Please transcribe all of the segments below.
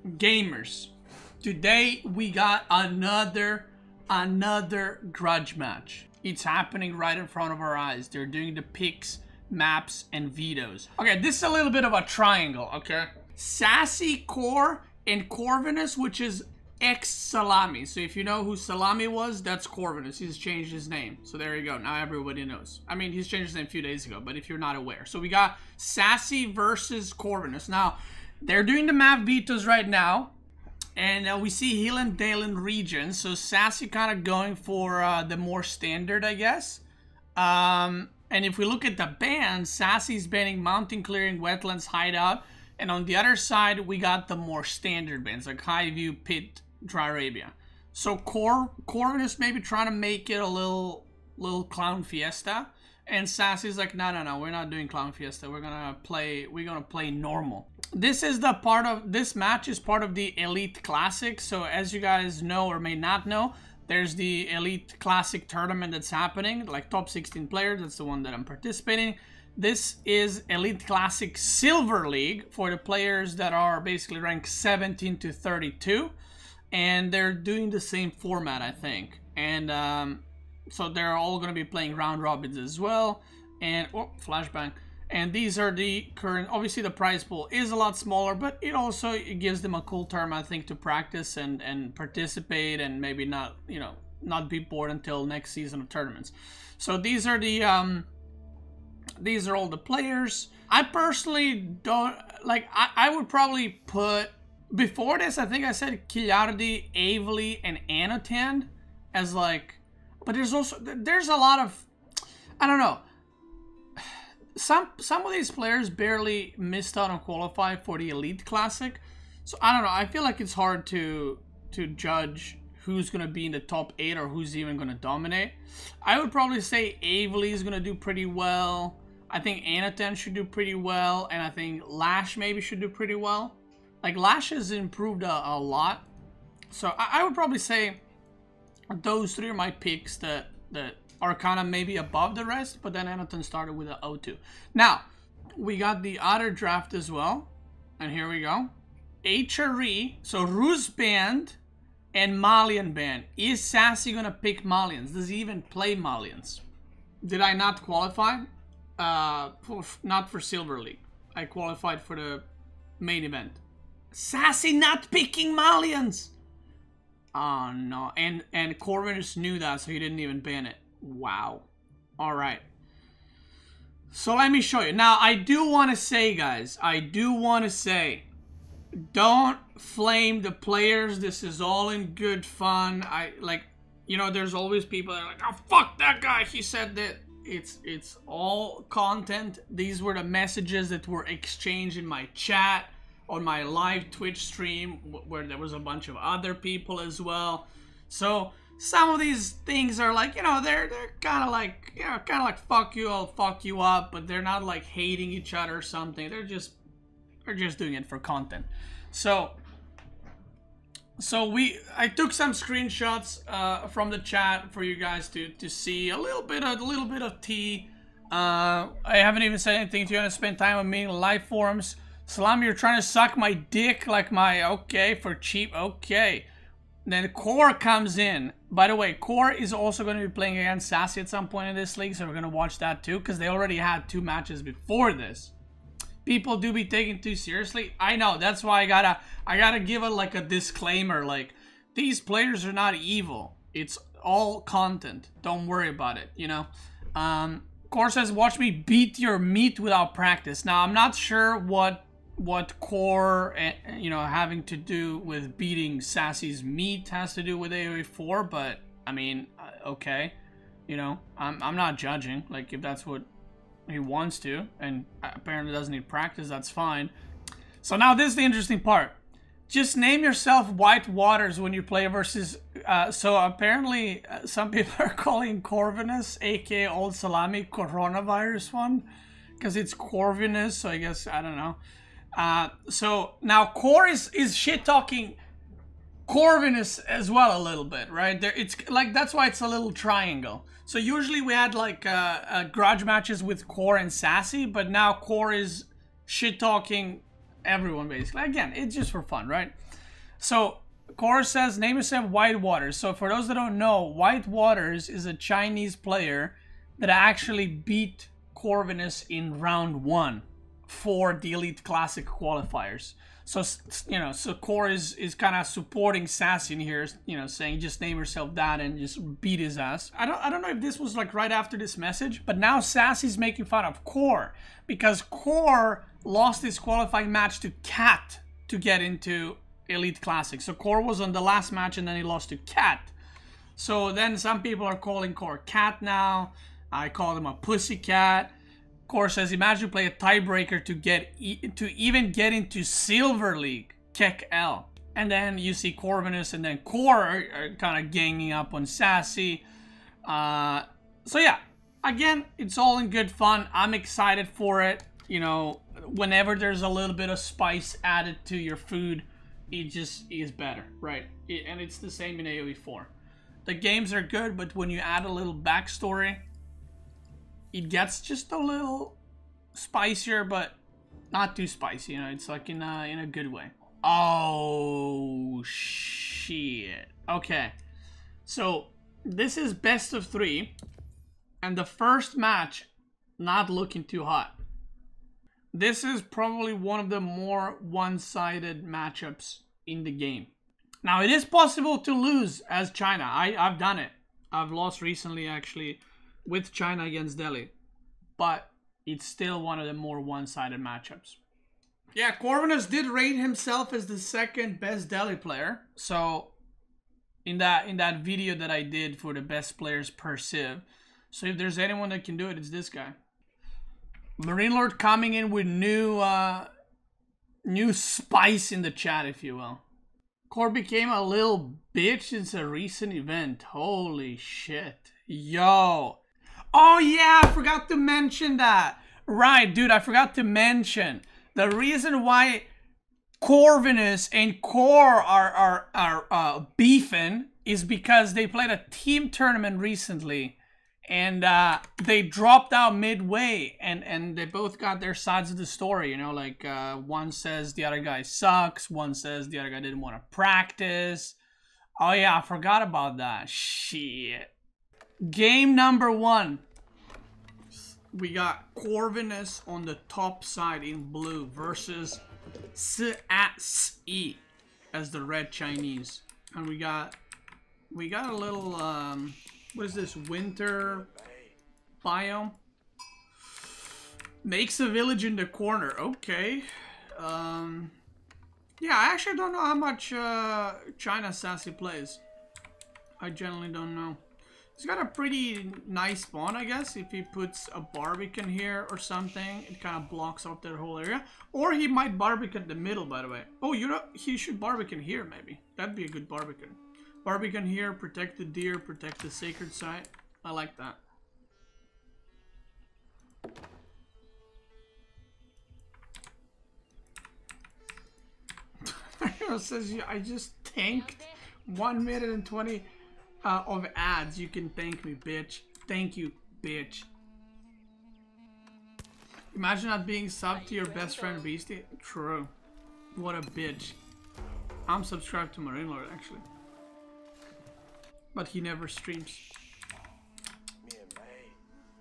Gamers, today we got another grudge match. It's happening right in front of our eyes. They're doing the picks, maps, and vetoes. Okay, this is a little bit of a triangle, okay? Sassy, Core, and Corvinus, which is ex-Salami. So if you know who Salami was, that's Corvinus. He's changed his name. So there you go. Now everybody knows. I mean, he's changed his name a few days ago, but if you're not aware. So we got Sassy versus Corvinus. Now, they're doing the map vetoes right now. And we see Hill and Dalen regions. So Sassy kind of going for the more standard, I guess. And if we look at the bans, Sassy's banning Mountain Clearing, Wetlands, Hideout. And on the other side, we got the more standard bans, like High View, Pit, Dry Arabia. So Corvinus maybe trying to make it a little Clown Fiesta. And Sassy's like, no, we're not doing Clown Fiesta. We're gonna play normal. This match is part of the Elite Classic. So as you guys know or may not know, there's the Elite Classic tournament that's happening, like top 16 players. That's the one that I'm participating. This is Elite Classic Silver League for the players that are basically ranked 17 to 32. And they're doing the same format, I think. And so they're all going to be playing round robins as well. And, oh, flashbang. And these are the current, obviously the prize pool is a lot smaller, but it gives them a cool term, I think, to practice and participate and maybe not, you know, not be bored until next season of tournaments. So these are the, these are all the players. I personally don't, like, I would probably put, before this, I think I said Kilardi, Avely, and Anotand as like, but there's a lot of, I don't know. Some of these players barely missed out on qualify for the Elite Classic. So I don't know. I feel like it's hard to judge who's going to be in the top 8 or who's even going to dominate. I would probably say Avely is going to do pretty well. I think Anatan should do pretty well. And I think Lash maybe should do pretty well. Like Lash has improved a lot. So I would probably say those 3 are my picks that are kind of maybe above the rest, but then Anatan started with an O2. Now, we got the other draft as well, and here we go. HRE, so Rus band and Malian band. Is Sassy gonna pick Malians? Does he even play Malians? Did I not qualify? Not for Silver League. I qualified for the main event. Sassy not picking Malians! Oh no, and Corvinus knew that, so he didn't even ban it. Wow. Alright. So let me show you. Now, I do want to say, guys, don't flame the players. This is all in good fun. You know, there's always people that are like, oh, fuck that guy. He said that. It's all content. These were the messages that were exchanged in my chat, on my live Twitch stream, where there was a bunch of other people as well. So some of these things are like, you know, they're kind of like, you know, kind of like fuck you, I'll fuck you up, but they're not like hating each other or something. They're just doing it for content. So I took some screenshots from the chat for you guys to see a little bit of tea. I haven't even said anything to you. I spend time on me in live forums. Salami, you're trying to suck my dick like my, okay, for cheap, okay. Then Core comes in. By the way, Core is also going to be playing against Sassy at some point in this league, so we're going to watch that too, because they already had 2 matches before this. People do be taken too seriously. I know, that's why I gotta give it like a disclaimer, like, these players are not evil. It's all content. Don't worry about it, you know. Core says, watch me beat your meat without practice. Now, I'm not sure what Core, you know, having to do with beating Sassy's meat has to do with AoE4, but I mean, okay, you know, I'm not judging. Like, if that's what he wants to, and apparently doesn't need practice, that's fine. So now this is the interesting part. Just name yourself White Waters when you play versus. So apparently, some people are calling Corvinus, aka Old Salami, Coronavirus one, because it's Corvinus. So I guess I don't know. So now Core is shit talking Corvinus as well a little bit, right? There, it's like, that's why it's a little triangle. So usually we had like grudge matches with Core and Sassy, but now Core is shit talking everyone basically. Again, it's just for fun, right? So Core says, name yourself White Waters. So for those that don't know, White Waters is a Chinese player that actually beat Corvinus in round 1 for the Elite Classic qualifiers. So, you know, so Core is kind of supporting Sassy in here, you know, saying just name yourself that and just beat his ass. I don't know if this was like right after this message, but now Sassy's making fun of Core because Core lost his qualifying match to Cat to get into Elite Classic. So Core was on the last match and then he lost to Cat. So then some people are calling Core Cat now. I call him a pussycat. Core says, imagine you play a tiebreaker to even get into Silver League, Kek L. And then you see Corvinus and then Core are kind of ganging up on Sassy. So yeah, again, it's all in good fun. I'm excited for it. You know, whenever there's a little bit of spice added to your food, it just is better, right? And it's the same in AoE 4. The games are good, but when you add a little backstory, it gets just a little spicier, but not too spicy, you know, it's like in a good way. Oh, shit. Okay. So, this is best of 3, and the first match, not looking too hot. This is probably one of the more one-sided matchups in the game. Now, it is possible to lose as China. I've done it. I've lost recently, actually, with China against Delhi, but it's still one of the more one-sided matchups. Yeah, Corvinus did rate himself as the second best Delhi player. So in that video that I did for the best players per Civ, so if there's anyone that can do it, it's this guy. Marine Lord coming in with new spice in the chat, if you will. Core became a little bitch since a recent event. Holy shit. Yo. Oh yeah, I forgot to mention that. Right, dude, I forgot to mention. The reason why Corvinus and Core are beefing is because they played a team tournament recently. And they dropped out midway. And they both got their sides of the story. You know, like one says the other guy sucks. One says the other guy didn't want to practice. Oh yeah, I forgot about that. Shit. Game number 1. We got Corvinus on the top side in blue versus CET as the red Chinese. And we got a little what is this, winter biome? Makes a village in the corner. Okay. Yeah, I actually don't know how much China Sassy plays. I generally don't know. He's got a pretty nice spawn, I guess. If he puts a Barbican here or something, it kind of blocks off that whole area. Or he might Barbican the middle, by the way. Oh, you know, he should Barbican here, maybe. That'd be a good Barbican. Barbican here, protect the deer, protect the sacred site. I like that. Says, I just tanked 1 minute and 20 of ads. You can thank me, bitch. Thank you, bitch. Imagine not being subbed to your best friend Beasty. True. What a bitch. I'm subscribed to Marine Lord, actually. But he never streams.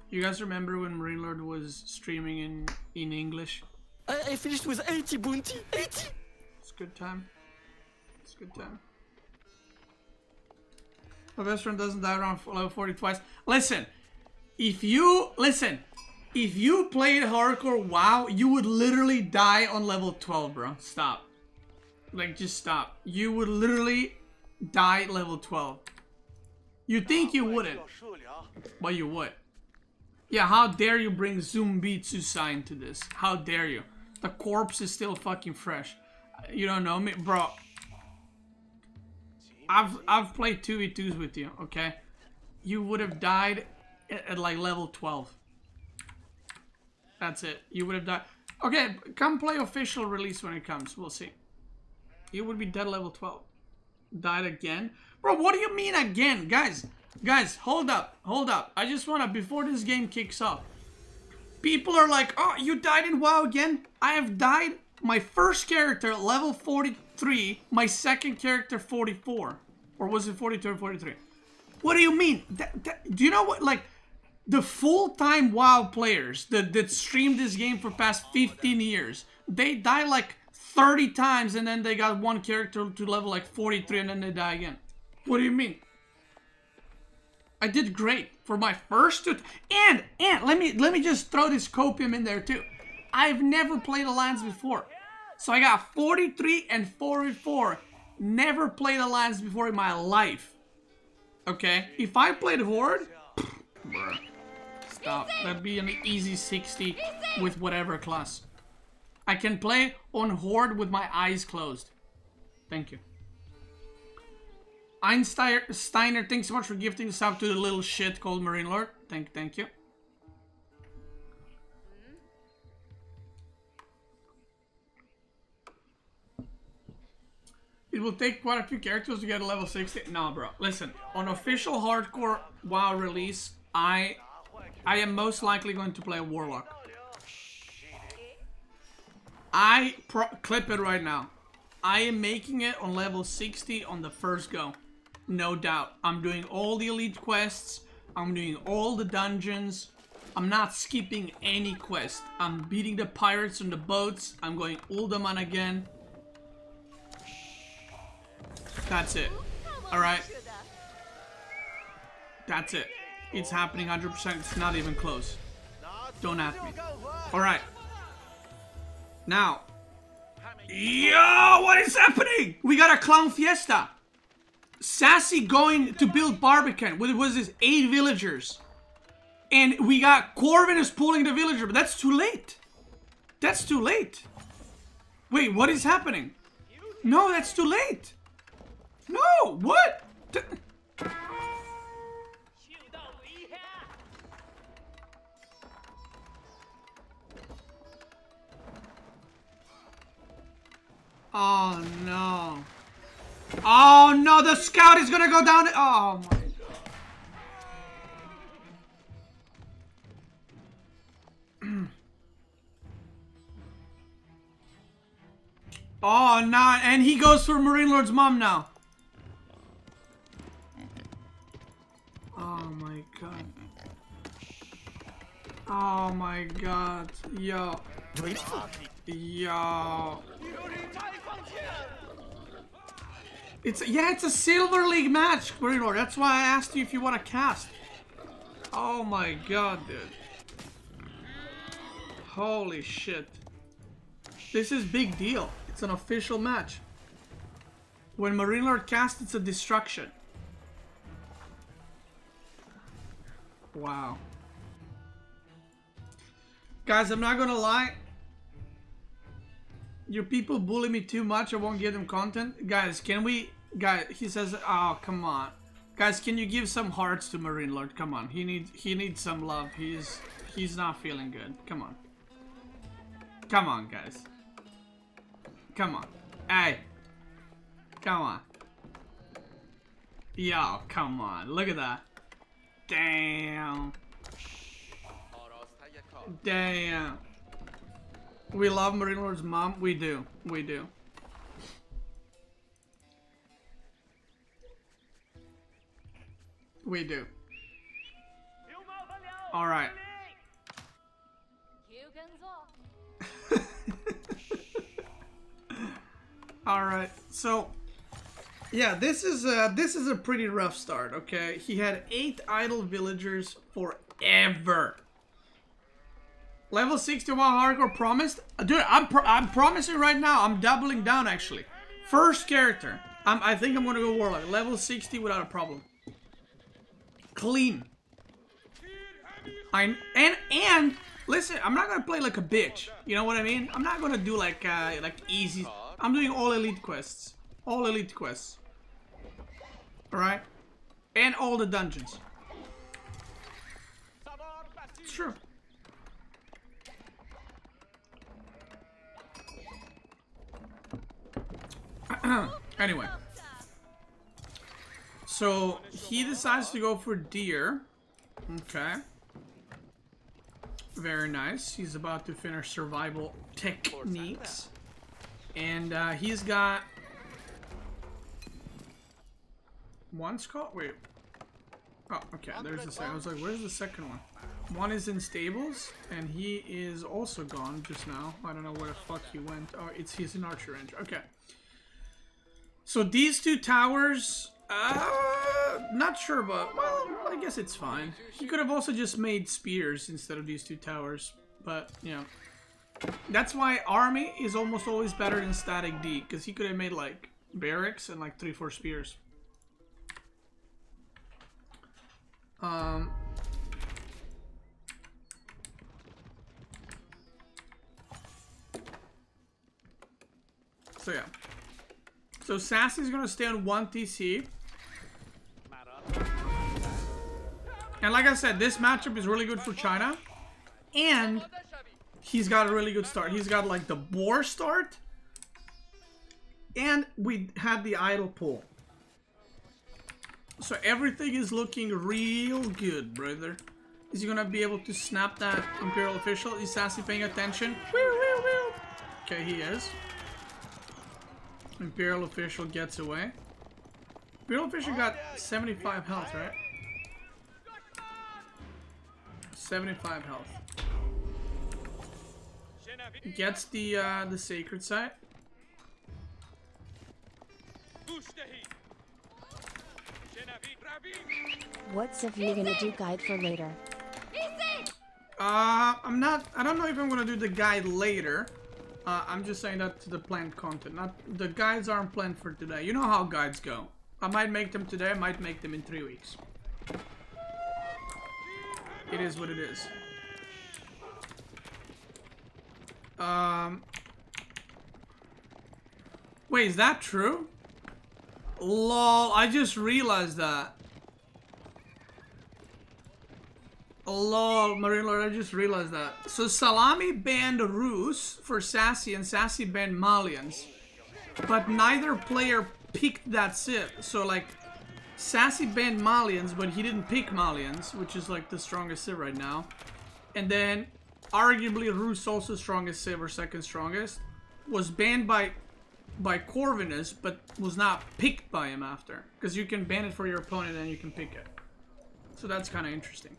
You guys remember when Marine Lord was streaming in English? I finished with 80 bounty. 80! It's a good time. It's a good time. My best friend doesn't die around level 40 twice. Listen, if you played hardcore WoW, you would literally die on level 12, bro. Stop. Like, just stop. You would literally die level 12. You think you wouldn't, but you would. Yeah, how dare you bring Zumbitsu into this? How dare you? The corpse is still fucking fresh. You don't know me, bro. I've played 2v2s with you, okay? You would have died at like level 12. That's it. You would have died. Okay, come play official release when it comes. We'll see. You would be dead level 12. Died again? Bro, what do you mean again? Guys, hold up. I just wanna, before this game kicks off. People are like, oh, you died in WoW again? I have died My first character, level 43. My second character, 44. Or was it 42 or 43? What do you mean? Do you know what, like, the full-time WoW players that streamed this game for past 15 years, they die like 30 times and then they got one character to level like 43 and then they die again. What do you mean? I did great for my first two. And let me just throw this copium in there too. I've never played Alliance before. So I got 43 and 44. Never played Alliance before in my life. Okay? If I played Horde, bruh. Stop. That'd be an easy 60 with whatever class. I can play on Horde with my eyes closed. Thank you. Steiner, thanks so much for gifting the sub to the little shit called Marine Lord. Thank you. It will take quite a few characters to get a level 60. No, bro. Listen, on official hardcore WoW release, I am most likely going to play a Warlock. Clip it right now. I am making it on level 60 on the first go. No doubt. I'm doing all the elite quests. I'm doing all the dungeons. I'm not skipping any quest. I'm beating the pirates on the boats. I'm going Uldaman again. That's it. Alright. That's it. It's happening 100%. It's not even close. Don't ask me. Alright. Now. Yo! What is happening? We got a clown fiesta. Sassy going to build Barbican. What was this? 8 villagers. And we got Corvinus pulling the villager. But that's too late. That's too late. Wait, what is happening? No, that's too late. No, what? Oh no. Oh no, the scout is gonna go down. Oh my god. Oh no, and he goes for Marine Lord's mom now. Oh my god. Oh my god. Yo. Yo. It's a Silver League match, Marine Lord. That's why I asked you if you want to cast. Oh my god, dude. Holy shit. This is big deal. It's an official match. When Marine Lord casts, it's a destruction. Wow. Guys, I'm not gonna lie. Your people bully me too much. I won't give them content. Guys, can we... Guys, he says... Oh, come on. Guys, can you give some hearts to Marine Lord? Come on. He needs some love. He's not feeling good. Come on. Come on, guys. Come on. Hey. Come on. Yo, come on. Look at that. Damn. Damn. We love Marine Lord's mom. We do. We do. We do. Alright. Alright, so yeah, this is a pretty rough start, okay? He had 8 idle villagers forever. Level 61 hardcore promised? Dude, I'm promising right now. I'm doubling down actually. First character. I think I'm gonna go Warlock. Level 60 without a problem. Clean. And listen, I'm not gonna play like a bitch. You know what I mean? I'm not gonna do like easy. I'm doing all elite quests. All elite quests. Alright? And all the dungeons. It's true. Anyway. So, he decides to go for deer. Okay. Very nice. He's about to finish survival techniques. And he's got one skull. Wait. Oh, okay. There's the second. I was like, where's the second one? One is in stables, and he is also gone just now. I don't know where the fuck he went. Oh, he's in archer range. Okay. So these two towers, not sure, but well, I guess it's fine. He could have also just made spears instead of these two towers, but you know, that's why army is almost always better than static D, because he could have made like barracks and like 3-4 spears. So yeah. So Sassy's gonna stay on 1 TC. And like I said, this matchup is really good for China. And he's got a really good start. He's got like the boar start. And we had the idle pull. So everything is looking real good, brother. Is he gonna be able to snap that Imperial Official? Is Sassy paying attention? Woo, woo, woo. Okay, he is. Imperial Official gets away. Imperial Official got 75 health, right? 75 health. Gets the sacred site. What's if you're gonna do guide for later? I don't know if I'm gonna do the guide later. I'm just saying that to the planned content. Not the guides aren't planned for today. You know how guides go. I might make them today, I might make them in 3 weeks. It is what it is. Wait, is that true? Lol, I just realized that. Lol, Marine Lord, I just realized that. So Salami banned Rus for Sassy and Sassy banned Malians. But neither player picked that civ. So like, Sassy banned Malians, but he didn't pick Malians, which is like the strongest civ right now. And then, arguably Rus also strongest civ or second strongest, was banned by Corvinus, but was not picked by him after. Because you can ban it for your opponent and you can pick it. So that's kind of interesting.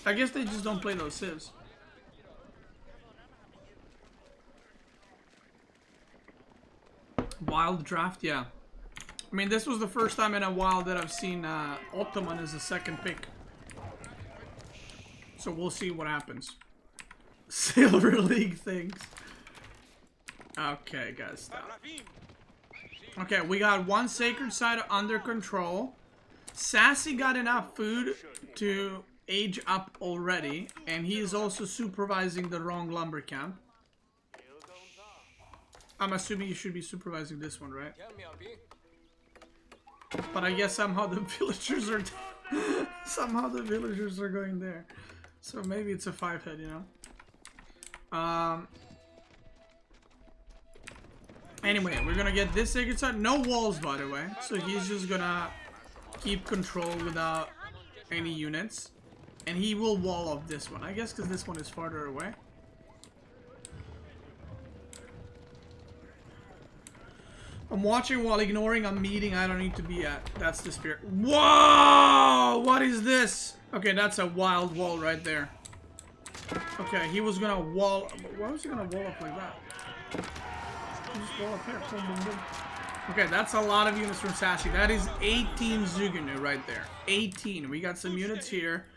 I guess they just don't play those civs. Wild draft, yeah. I mean, this was the first time in a while that I've seen Ottoman as a second pick. So we'll see what happens. Silver League things. Okay, guys, stop. Okay, we got one sacred site under control. Sassy got enough food to age up already, and he is also supervising the wrong lumber camp. I'm assuming you should be supervising this one, right? But I guess somehow the villagers are somehow the villagers are going there. So maybe it's a 5-head, you know. Anyway, we're gonna get this sacred site. No walls, by the way. So he's just gonna keep control without any units. And he will wall off this one, I guess, because this one is farther away. I'm watching while ignoring a meeting I don't need to be at. That's the spirit. Whoa! What is this? Okay, that's a wild wall right there. Okay, he was gonna wall... Why was he gonna wall up like that? Just wall up here. Boom, boom, boom. Okay, that's a lot of units from Sassy. That is 18 Zugunu right there. 18. We got some units here.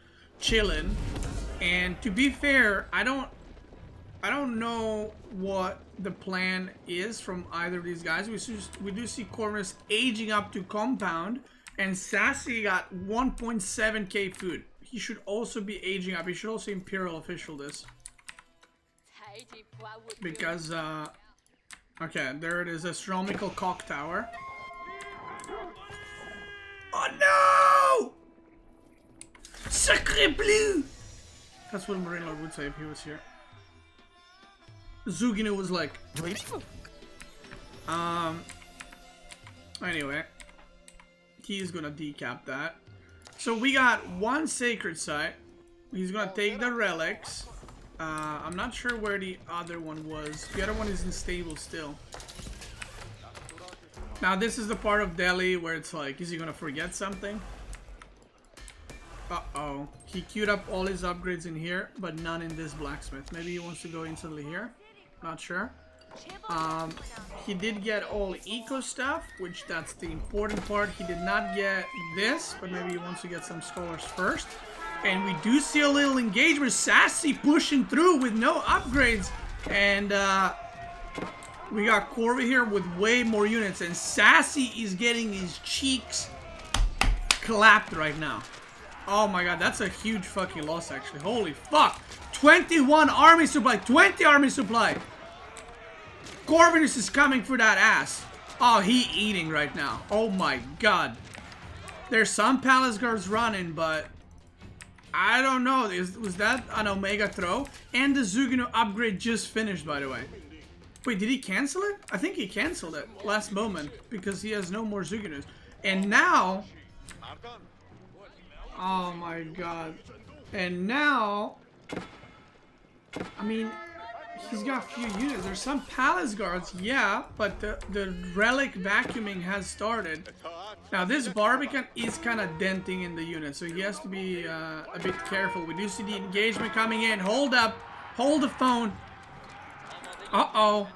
Chilling. And to be fair, I don't know what the plan is from either of these guys. We do see Corvinus aging up to compound, and Sassy got 1.7k food. He should also be aging up. He should also Imperial Official this. Because, okay, there it is, astronomical cock tower. Oh no! Sacre bleu! That's what Marine Lord would say if he was here. Zugino was like... Anyway. He's gonna decap that. So we got one sacred site. He's gonna take the relics. I'm not sure where the other one was. The other one is unstable still. Now this is the part of Delhi where it's like, is he gonna forget something? Uh-oh. He queued up all his upgrades in here, but none in this blacksmith. Maybe he wants to go instantly here. Not sure. He did get all eco stuff, which that's the important part. He did not get this, but maybe he wants to get some scholars first. And we do see a little engagement. Sassy pushing through with no upgrades. And we got Corvi here with way more units. And Sassy is getting his cheeks clapped right now. Oh my god, that's a huge fucking loss actually. Holy fuck. 21 army supply. 20 army supply. Corvinus is coming for that ass. Oh, he eating right now. Oh my god. There's some palace guards running, but I don't know. Was that an Omega throw? And the Zugino upgrade just finished, by the way. Wait, did he cancel it? I think he canceled it last moment because he has no more Zuginos. And now... Oh my god. And now... I mean... He's got a few units. There's some palace guards, yeah, but the relic vacuuming has started. Now this Barbican is kind of denting in the unit, so he has to be a bit careful. We do see the engagement coming in. Hold up. Hold the phone. Uh-oh.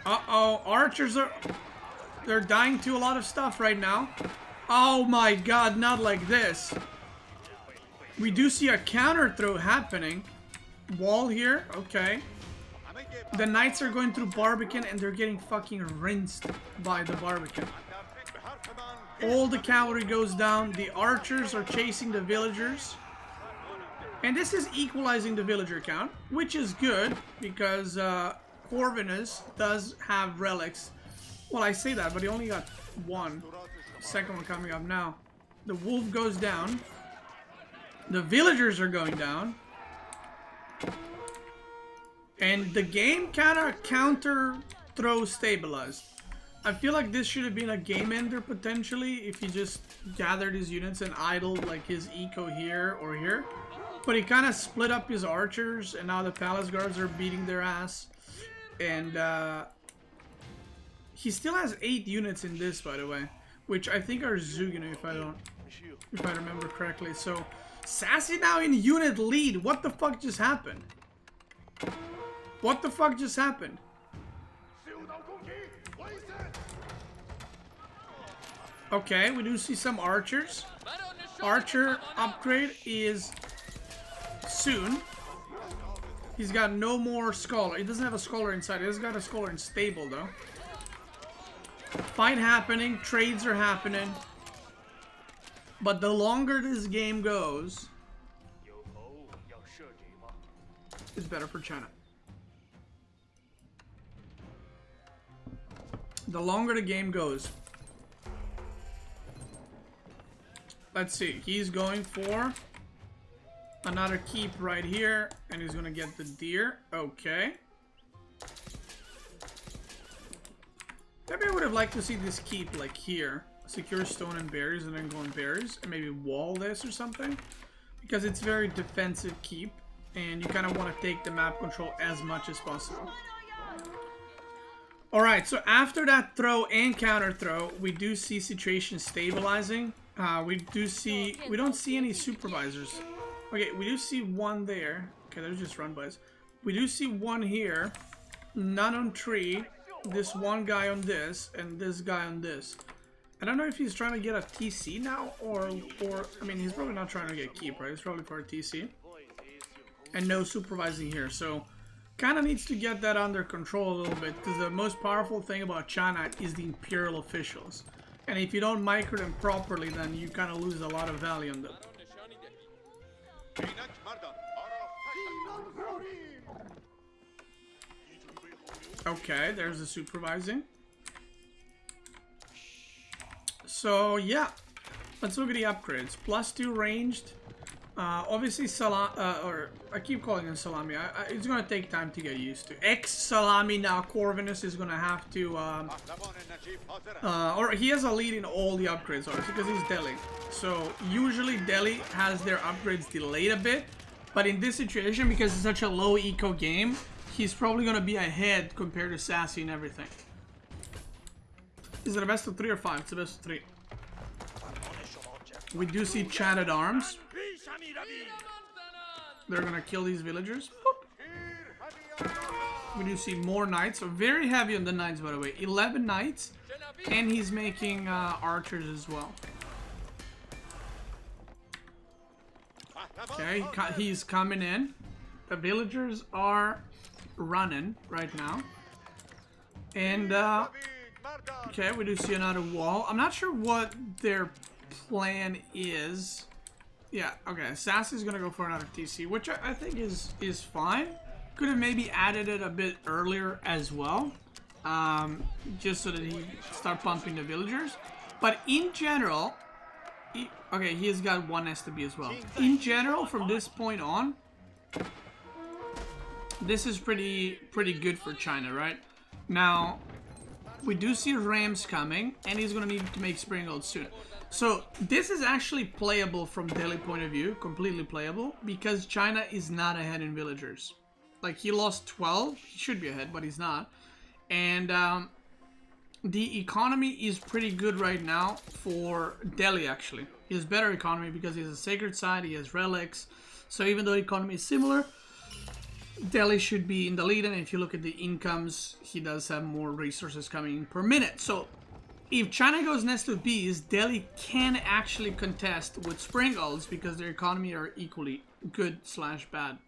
Uh-oh. Archers are... They're dying to a lot of stuff right now. Oh my god, not like this. We do see a counter throw happening. Wall here, okay. The knights are going through Barbican and they're getting fucking rinsed by the Barbican. All the cavalry goes down. The archers are chasing the villagers. And this is equalizing the villager count, which is good because Corvinus does have relics. Well, I say that, but he only got one. Second one coming up now. The wolf goes down. The villagers are going down. And the game kind of counter throw stabilized. I feel like this should have been a game ender potentially if he just gathered his units and idled like his eco here or here. But he kind of split up his archers and now the palace guards are beating their ass. And he still has 8 units in this, by the way, which I think are Zugino if I remember correctly. So Sassy now in unit lead. What the fuck just happened? What the fuck just happened? Okay, we do see some archers. Archer upgrade is soon. He's got no more scholar. He doesn't have a scholar inside. He has got a scholar in stable though. Fight happening. Trades are happening. But the longer this game goes, it's better for China. The longer the game goes. Let's see. He's going for another keep right here. And he's going to get the deer. Okay. Maybe I would have liked to see this keep like here. Secure stone and berries and then go on berries. And maybe wall this or something. Because it's very defensive keep. And you kind of want to take the map control as much as possible. Alright, so after that throw and counter throw, we do see situation stabilizing. We don't see any supervisors. Okay, we do see one there. Okay, there's just run bys. We do see one here. None on tree. This one guy on this, and this guy on this. I don't know if he's trying to get a TC now, or I mean, he's probably not trying to get keep, right? It's probably for a TC. And no supervising here, so kind of needs to get that under control a little bit, because the most powerful thing about China is the imperial officials. And if you don't micro them properly, then you kind of lose a lot of value on them. Okay, there's the supervising. So yeah, let's look at the upgrades. +2 ranged. Obviously, or I keep calling him Salami. It's gonna take time to get used to. Salami now. Corvinus is gonna have to, or he has a lead in all the upgrades, obviously, because he's Delhi. So usually Delhi has their upgrades delayed a bit, But in this situation, because it's such a low eco game, he's probably going to be ahead compared to Sassy and everything. Is it a best of 3 or 5? It's a best of 3. We do see Chad at arms. They're going to kill these villagers. Boop. We do see more knights. So very heavy on the knights, by the way. 11 knights. And he's making archers as well. Okay, he's coming in. The villagers are running right now. And, okay, we do see another wall. I'm not sure what their plan is. Yeah, okay, Sassy's gonna go for another TC, which I think is fine. Could have maybe added it a bit earlier as well. Just so that he start pumping the villagers. But in general... Okay, he has got 1 STB as well. In general, from this point on, this is pretty good for China, right? Now, we do see Rams coming, and he's gonna need to make Spring Gold soon. So, this is actually playable from Delhi point of view, completely playable, because China is not ahead in villagers. Like, he lost 12, he should be ahead, but he's not. And, the economy is pretty good right now for Delhi, actually. He has better economy because he has a sacred site, he has relics. So even though the economy is similar, Delhi should be in the lead. And if you look at the incomes, he does have more resources coming in per minute. So if China goes next to bees, Delhi can actually contest with Spring Golds because their economy are equally good / bad.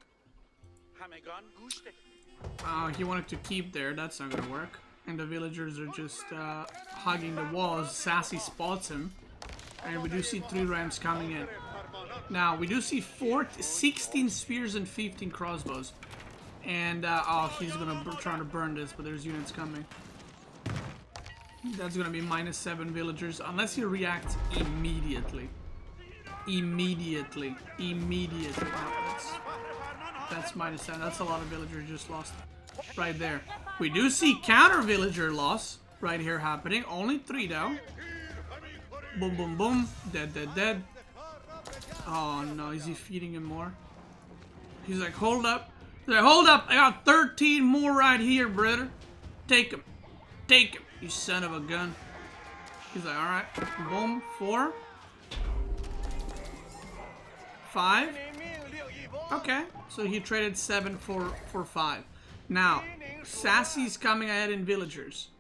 He wanted to keep there, that's not gonna work. And the villagers are just hugging the walls. Sassy spots him. And we do see 3 rams coming in. Now, we do see 16 spears and 15 crossbows. And, oh, he's gonna try to burn this, but there's units coming. That's gonna be -7 villagers, unless he reacts immediately. Immediately. No, that's -7. That's a lot of villagers just lost. Right there. We do see counter villager loss right here happening. Only 3 though. Boom, boom, boom. Dead. Oh no, is he feeding him more? He's like, hold up. He's like, hold up. I got 13 more right here, brother. Take him. Take him, you son of a gun. He's like, alright. Boom. 4. 5. Okay. So he traded 7 for 5. Now, Sassy's coming ahead in villagers.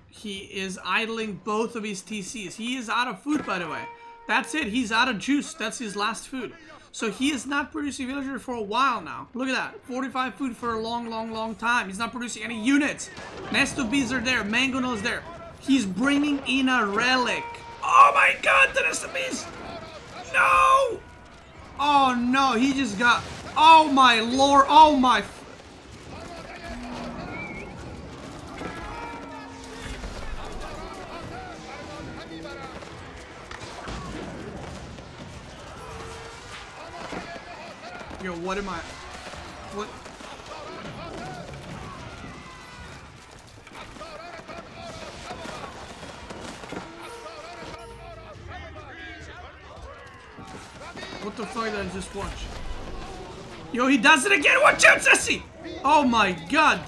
He is idling both of his TCs. He is out of food, by the way. That's it. He's out of juice. That's his last food. So he is not producing villagers for a while now. Look at that. 45 food for a long time. He's not producing any units. Nest of bees are there. Mangonel is there. He's bringing in a relic. Oh my god, the nest of bees. No. Oh no, he just got... Oh my lord, oh my... Yo, what am I... What... What the fuck did I just watch? Yo, he does it again! Watch out, Sassy! Oh my god!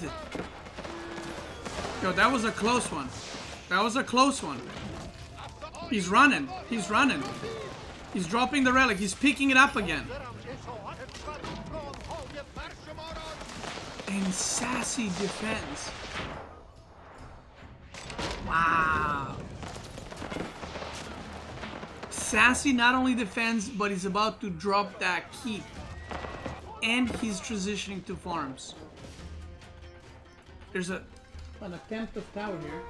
Yo, that was a close one. That was a close one. He's running. He's running. He's dropping the relic. He's picking it up again. And Sassy defends. Wow. Sassy not only defends, but he's about to drop that keep. And he's transitioning to farms. There's an attempt of tower here.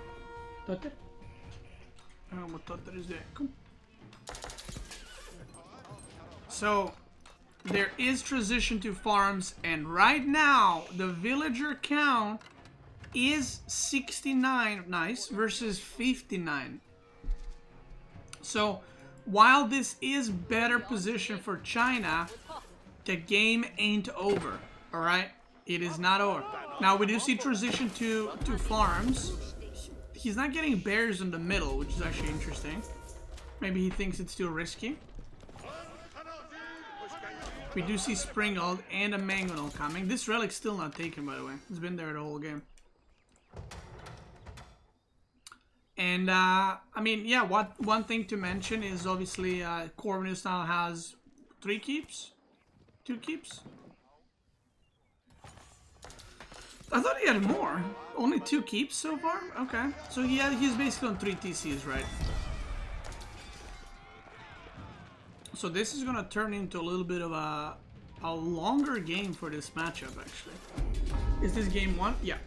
Totter? I don't know what Totter is there. Come. So, there is transition to farms, and right now, the villager count is 69, nice, versus 59. So, while this is better position for China, the game ain't over, alright? It is not over. Now, we do see transition to farms. He's not getting bears in the middle, which is actually interesting. Maybe he thinks it's too risky. We do see Springald and a Mangonel coming. This relic's still not taken, by the way. It's been there the whole game. And, I mean, yeah, one thing to mention is obviously Corvinus now has 3 keeps? 2 keeps? I thought he had more. Only 2 keeps so far? Okay. So yeah, he's basically on 3 TCs, right? So this is gonna turn into a little bit of a longer game for this matchup, actually. Is this game 1? Yeah.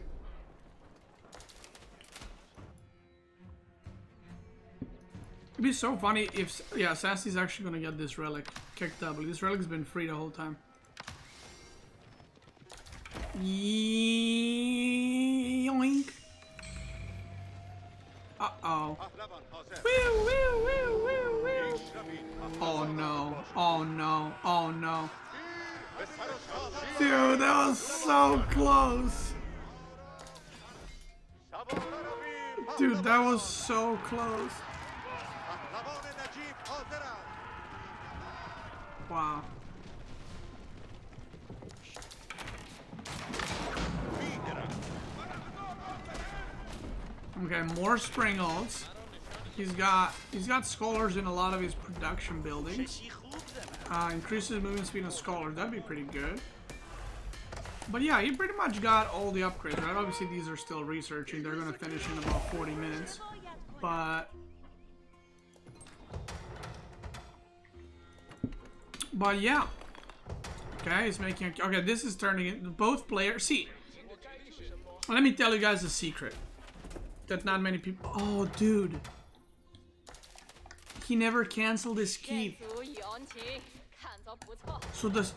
It'd be so funny if, yeah, Sassy's actually gonna get this relic kicked up. This relic's been free the whole time. Yoink. Uh-oh. Oh no. Oh no. Oh no. Dude, that was so close. Dude, that was so close. Wow. Okay, more Springalds. He's got scholars in a lot of his production buildings. Increases movement speed of scholars. That'd be pretty good. But yeah, he pretty much got all the upgrades, right? Obviously, these are still researching. They're gonna finish in about 40 minutes. But yeah. Okay, he's making. Okay, this is turning into both players. See, let me tell you guys a secret that not many people. Oh, dude. He never canceled his keep. So this.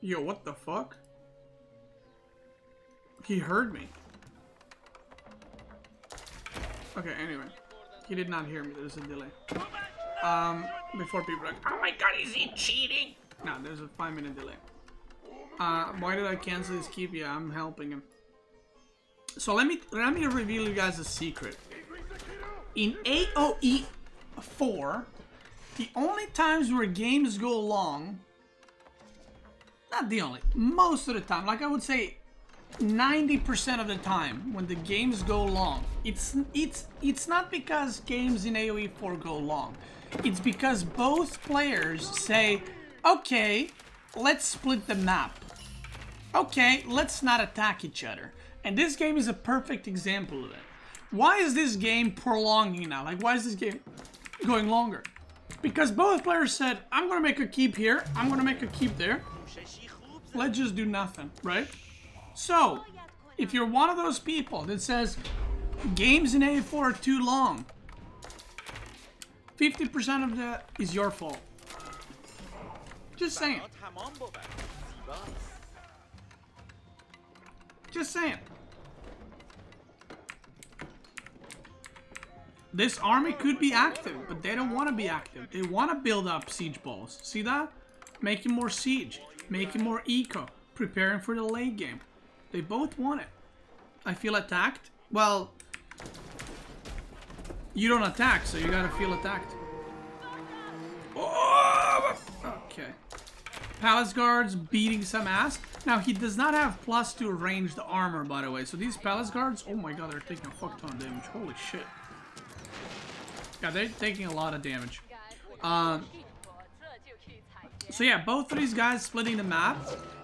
Yo, what the fuck? He heard me. Okay, anyway. He did not hear me. There's a delay. Before people are like, oh my god, is he cheating? No, there's a 5-minute delay. Why did I cancel his keep? Yeah, I'm helping him. So let me reveal you guys a secret. In AoE 4, the only times where games go long, not the only, most of the time, like I would say 90% of the time when the games go long, it's not because games in AoE 4 go long. It's because both players say, okay, let's split the map. Okay, let's not attack each other. And this game is a perfect example of it. Why is this game prolonging now? Like, why is this game going longer? Because both players said, I'm gonna make a keep here, I'm gonna make a keep there. Let's just do nothing, right? So, if you're one of those people that says, games in AoE 4 are too long, 50% of that is your fault. Just saying. Just saying. This army could be active, but they don't want to be active. They want to build up siege balls. See that? Making more siege. Making more eco. Preparing for the late game. They both want it. I feel attacked. Well, you don't attack, so you gotta feel attacked. Oh! Okay. Palace Guards beating some ass. Now, he does not have +2 ranged armor, by the way. So these Palace Guards, oh my god, they're taking a fuck ton of damage. Holy shit. Yeah, they're taking a lot of damage. So yeah, both of these guys splitting the map.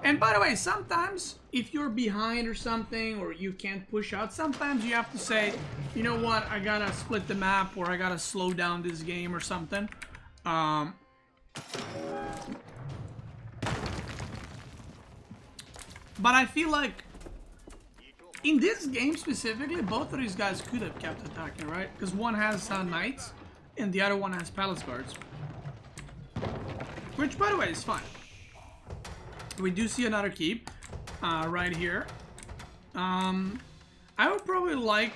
And by the way, sometimes if you're behind or something, or you can't push out, sometimes you have to say, you know what, I gotta split the map, or I gotta slow down this game or something. But I feel like in this game specifically, both of these guys could have kept attacking, right? Because one has knights and the other one has palace guards. Which, by the way, is fine. We do see another keep right here. I would probably like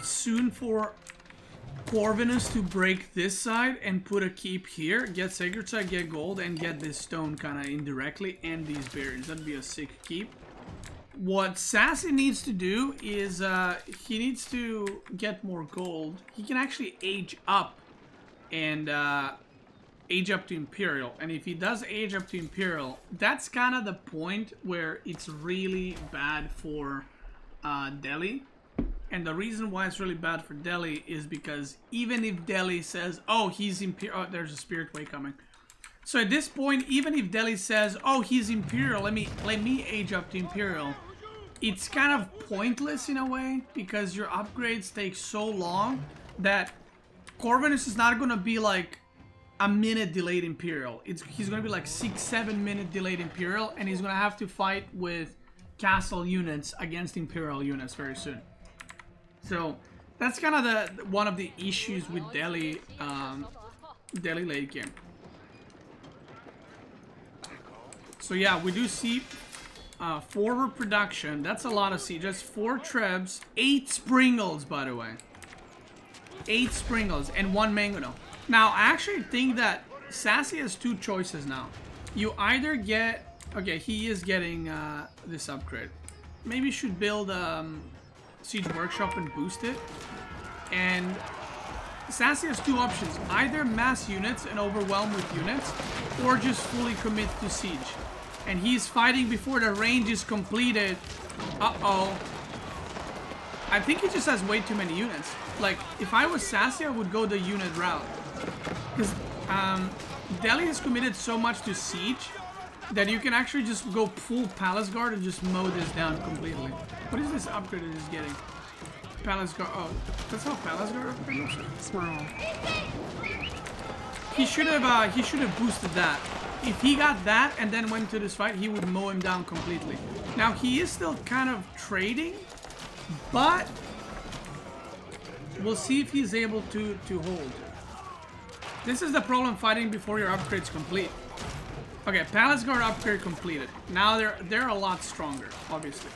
soon for Corvinus to break this side and put a keep here, get Sacred Side, get gold, and get this stone kind of indirectly, and these berries. That'd be a sick keep. What Sassy needs to do is he needs to get more gold. He can actually age up and age up to Imperial. And if he does age up to Imperial, that's kind of the point where it's really bad for Delhi. And the reason why it's really bad for Delhi is because even if Delhi says, oh, he's Imperial, oh, there's a Spirit Way coming. So at this point, even if Delhi says, oh, he's Imperial, let me age up to Imperial, it's kind of pointless in a way, because your upgrades take so long that Corvinus is not going to be like a minute delayed Imperial. He's going to be like 6-7 minute delayed Imperial, and he's going to have to fight with castle units against Imperial units very soon. So that's kind of one of the issues with Delhi, Delhi late game. So yeah, we do see forward production. That's a lot of sieges. 4 trebs, 8 springles, by the way. 8 springles and 1 mangono. Now I actually think that Sassy has 2 choices now. You either get, okay, he is getting this upgrade. Maybe you should build Siege Workshop and boost it. And Sassy has 2 options. Either mass units and overwhelm with units, or just fully commit to siege. And he's fighting before the range is completed. Uh-oh. I think he just has way too many units. Like, if I was Sassy, I would go the unit route. Because Delhi has committed so much to siege that you can actually just go full Palace Guard and just mow this down completely. What is this upgrade that he's getting? Palace Guard. Oh, that's how Palace Guard upgrade looks. Smile. He should have boosted that. If he got that and then went to this fight, he would mow him down completely. Now he is still kind of trading, but we'll see if he's able to hold. This is the problem fighting before your upgrade's complete. Okay, Palace Guard upgrade completed. Now they're a lot stronger, obviously.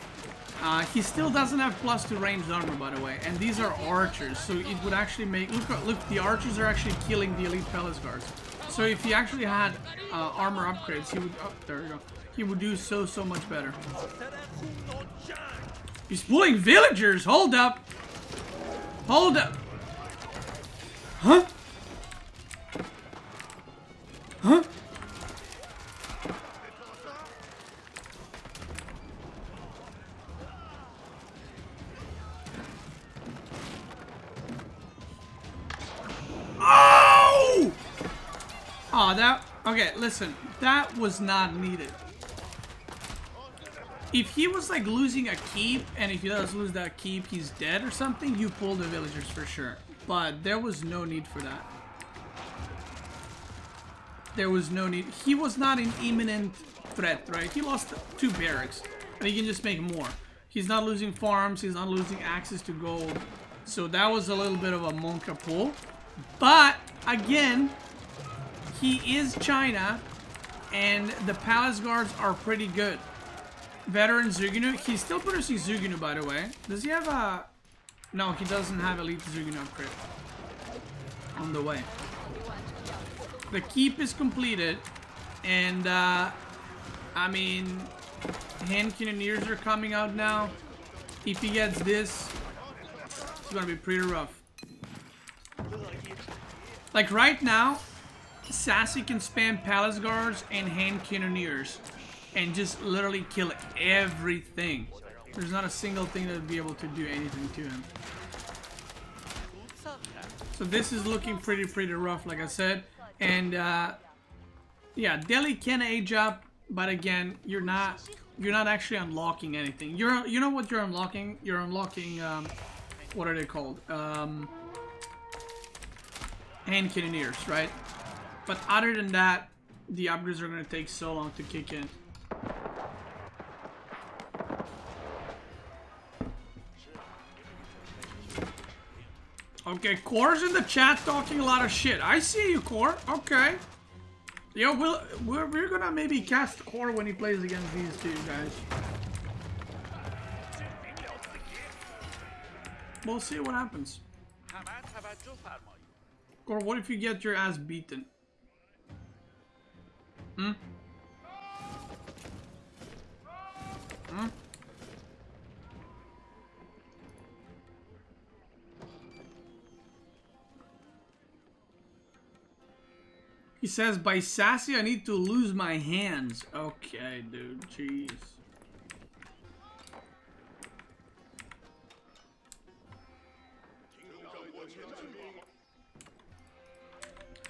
He still doesn't have +2 ranged armor, by the way, and these are archers, so it would actually make... Look, the archers are actually killing the elite Palace Guards. So if he actually had armor upgrades, he would... Oh, there we go. He would do so much better. He's pulling villagers! Hold up! Hold up! Huh? Huh? Oh! Oh, that... Okay, listen. That was not needed. If he was, like, losing a keep, and if he does lose that keep, he's dead or something, you pull the villagers for sure. But there was no need for that. There was no need. He was not an imminent threat, right? He lost 2 barracks, and he can just make more. He's not losing farms. He's not losing access to gold. So that was a little bit of a Monka pull. But, again, he is China, and the Palace Guards are pretty good. Veteran Zuginu. He's still producing Zuginu, by the way. Does he have a... No, he doesn't have elite Zuginu upgrade. On the way. The keep is completed. And, I mean... Hand cannoneers are coming out now. If he gets this, it's gonna be pretty rough. Like, right now, Sassy can spam Palace Guards and hand cannoneers. And just literally kill everything. There's not a single thing that would be able to do anything to him. So this is looking pretty rough, like I said. And yeah, Delhi can age up, but again, you're not actually unlocking anything. You know what you're unlocking? You're unlocking what are they called? Hand cannoneers, right? But other than that, the upgrades are gonna take so long to kick in. Okay, Core's in the chat talking a lot of shit. I see you, Core. Okay. Yo, we're gonna maybe cast Core when he plays against these two guys. We'll see what happens. Core, what if you get your ass beaten? Hmm? Hmm? He says, by sassy, I need to lose my hands. Okay, dude. Jeez.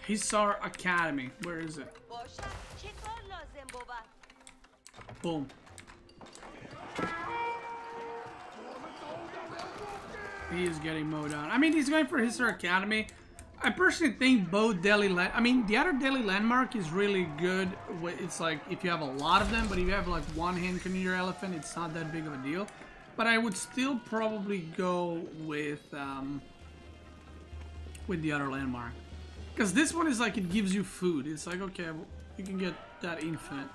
Hisar Academy. Where is it? Boom. He is getting mowed down. I mean, he's going for Hisar Academy. I personally think both Delhi land. I mean, the other Delhi landmark is really good. It's like if you have a lot of them, but if you have like one hand cannoneer elephant, it's not that big of a deal. But I would still probably go with the other landmark, because this one is like it gives you food. It's like, okay, you can get that infinite.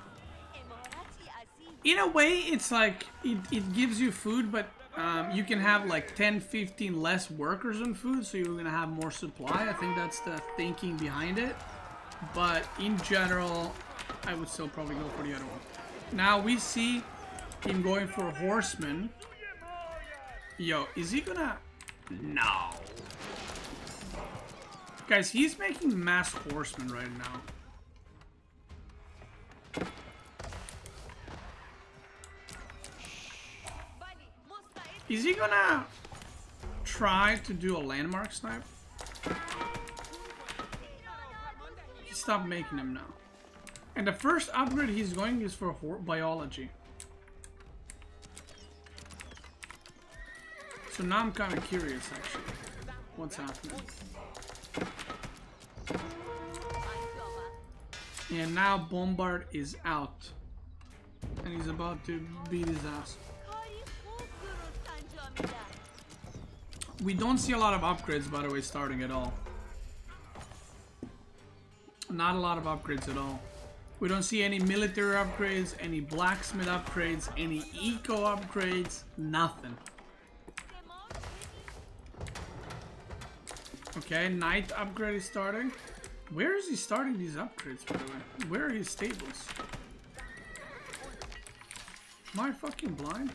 In a way, it's like it gives you food, but you can have like 10-15 less workers on food, so you're gonna have more supply. I think that's the thinking behind it. But in general, I would still probably go for the other one. Now we see him going for a horseman. Yo, is he gonna... No. Guys, he's making mass horsemen right now. Is he gonna try to do a landmark snipe? He stopped making them now. And the first upgrade he's going is for biology. So now I'm kind of curious, actually, what's happening. And now Bombard is out. And he's about to beat his ass. We don't see a lot of upgrades, by the way, starting at all. Not a lot of upgrades at all. We don't see any military upgrades, any blacksmith upgrades, any eco upgrades, nothing. Okay, knight upgrade is starting. Where is he starting these upgrades, by the way? Where are his stables? Am I fucking blind?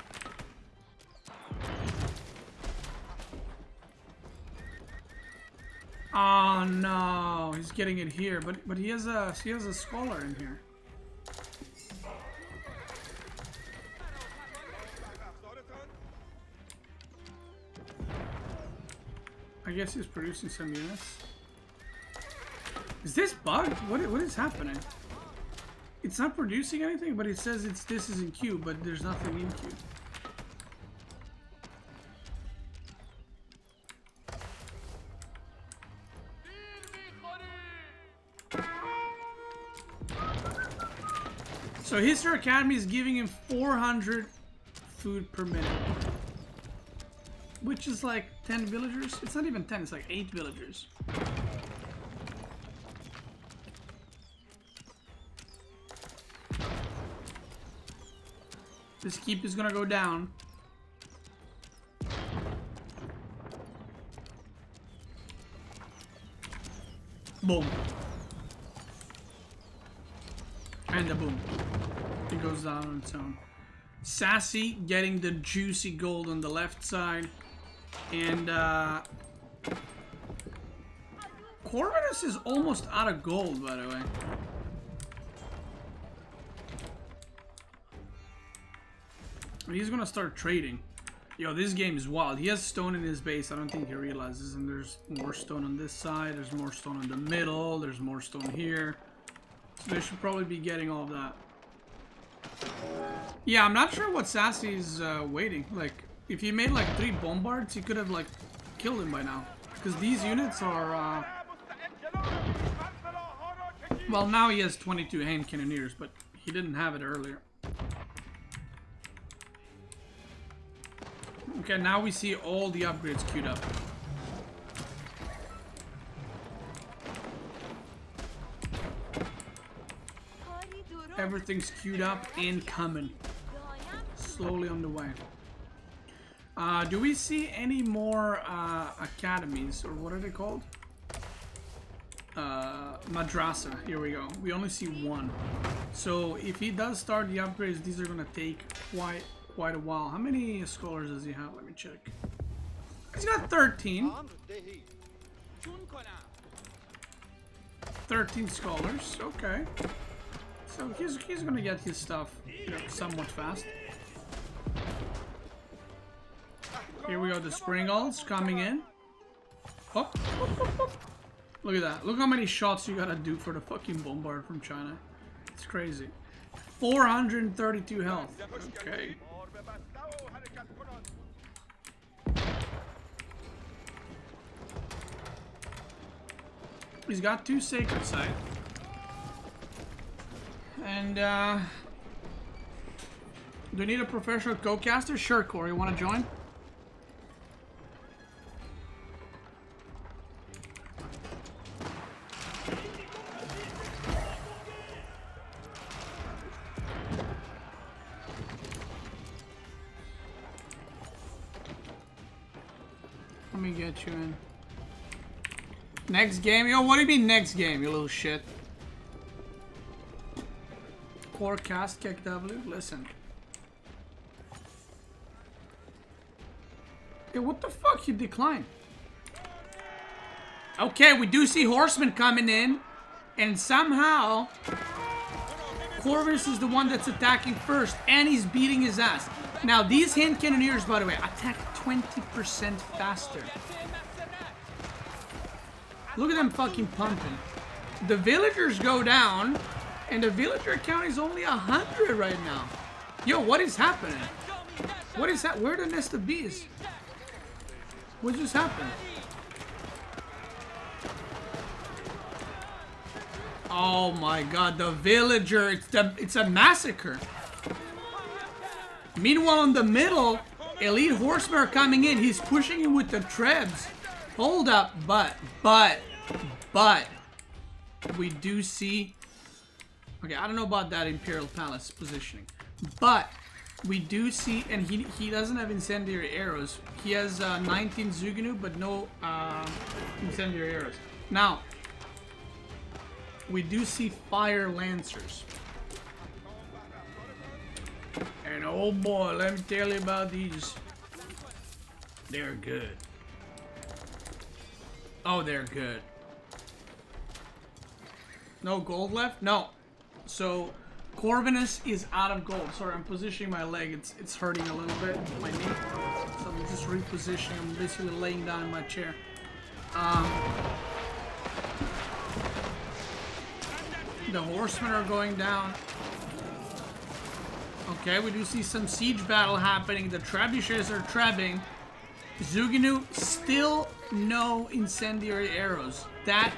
Oh no, he's getting it here, but he has a scholar in here. I guess he's producing some units. Is this bugged? What is happening? It's not producing anything, but it says this is in queue, but there's nothing in queue. So Hisar Academy is giving him 400 food per minute. Which is like 10 villagers? It's not even 10, it's like 8 villagers. This keep is gonna go down. Boom. And a boom. It goes down on its own. Sassy getting the juicy gold on the left side. And Corvinus is almost out of gold, by the way. He's gonna start trading. Yo, this game is wild. He has stone in his base. I don't think he realizes. And there's more stone on this side. There's more stone in the middle. There's more stone here. So they should probably be getting all of that. Yeah, I'm not sure what Sassy's waiting. Like, if he made like 3 bombards, he could have like killed him by now. Because these units are... Well, now he has 22 hand cannoneers, but he didn't have it earlier. Okay, now we see all the upgrades queued up. Everything's queued up and coming. Slowly on the way. Do we see any more academies, or what are they called? Madrasa. Here we go. We only see 1. So if he does start the upgrades, these are gonna take quite a while. How many scholars does he have? Let me check. He's got 13. 13 scholars. Okay. So he's gonna get his stuff, you know, somewhat fast. Here we go, the Springals coming in. Oh, look at that. Look how many shots you gotta do for the fucking bombard from China. It's crazy. 432 health. Okay. He's got 2 Sacred Sight. And, do we need a professional co-caster? Sure, Corey. You want to join? Let me get you in. Next game? Yo, what do you mean next game, you little shit? Core cast kick W? Listen. Hey, what the fuck? You declined. Okay, we do see Horsemen coming in. And somehow Corvinus is the one that's attacking first. And he's beating his ass. Now, these hand cannoneers, by the way, attack 20% faster. Look at them fucking pumping. The villagers go down, and the villager count is only 100 right now. Yo, what is happening? What is that? Where are the nest of bees? What just happened? Oh my god, the villager, it's a massacre. Meanwhile, in the middle, elite horsemen are coming in. He's pushing him with the trebs. Hold up, but we do see. Okay, I don't know about that Imperial Palace positioning, but we do see, and he doesn't have incendiary arrows. He has 19 Zugunu, but no incendiary arrows. Now, we do see fire lancers. And oh boy, let me tell you about these. They're good. Oh, they're good. No gold left? No. So, Corvinus is out of gold. Sorry, I'm positioning my leg. It's hurting a little bit, my knee. So I'm just repositioning. I'm basically laying down in my chair. The horsemen are going down. Okay, we do see some siege battle happening. The trebuchets are trebbing. Zugunu, still no incendiary arrows. That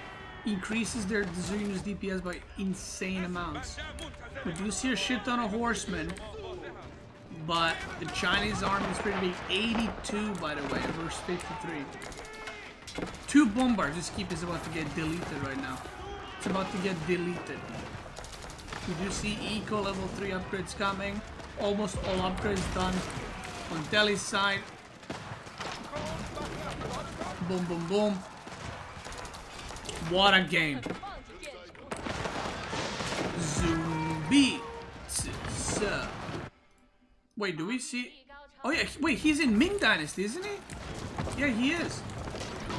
increases their Zugunu's DPS by insane amounts. We do see a shit ton of horsemen, but the Chinese army is pretty big. 82, by the way, versus 53. 2 bombards. This keep is about to get deleted right now. It's about to get deleted. We do see Eco level 3 upgrades coming. Almost all upgrades done on Delhi's side. Boom, boom, boom. What a game. Zombie. Wait, do we see? Oh yeah, wait, he's in Ming Dynasty, isn't he? Yeah, he is.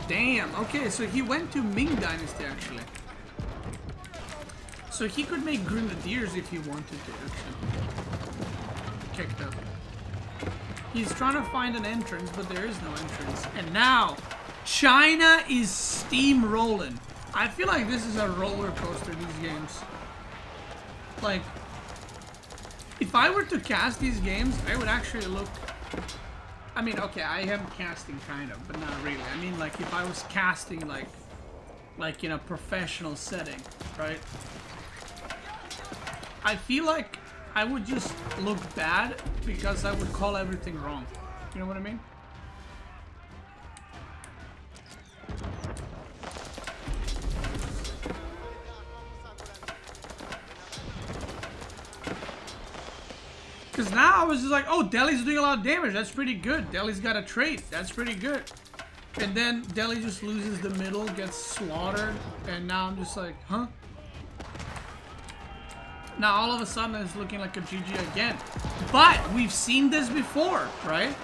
Damn, okay, so he went to Ming Dynasty actually. So he could make grenadiers if he wanted to, actually. Kicked up. He's trying to find an entrance, but there is no entrance. And now, China is steamrolling. I feel like this is a roller coaster, these games. Like, if I were to cast these games, I would actually look... I mean, okay, I am casting kind of, but not really. I mean, like, if I was casting, like in a professional setting, right? I feel like I would just look bad because I would call everything wrong. You know what I mean? Because now I was just like, oh, Delhi's doing a lot of damage. That's pretty good. Delhi's got a trait. That's pretty good. And then Delhi just loses the middle, gets slaughtered. And now I'm just like, huh? Now all of a sudden it's looking like a GG again. But we've seen this before, right?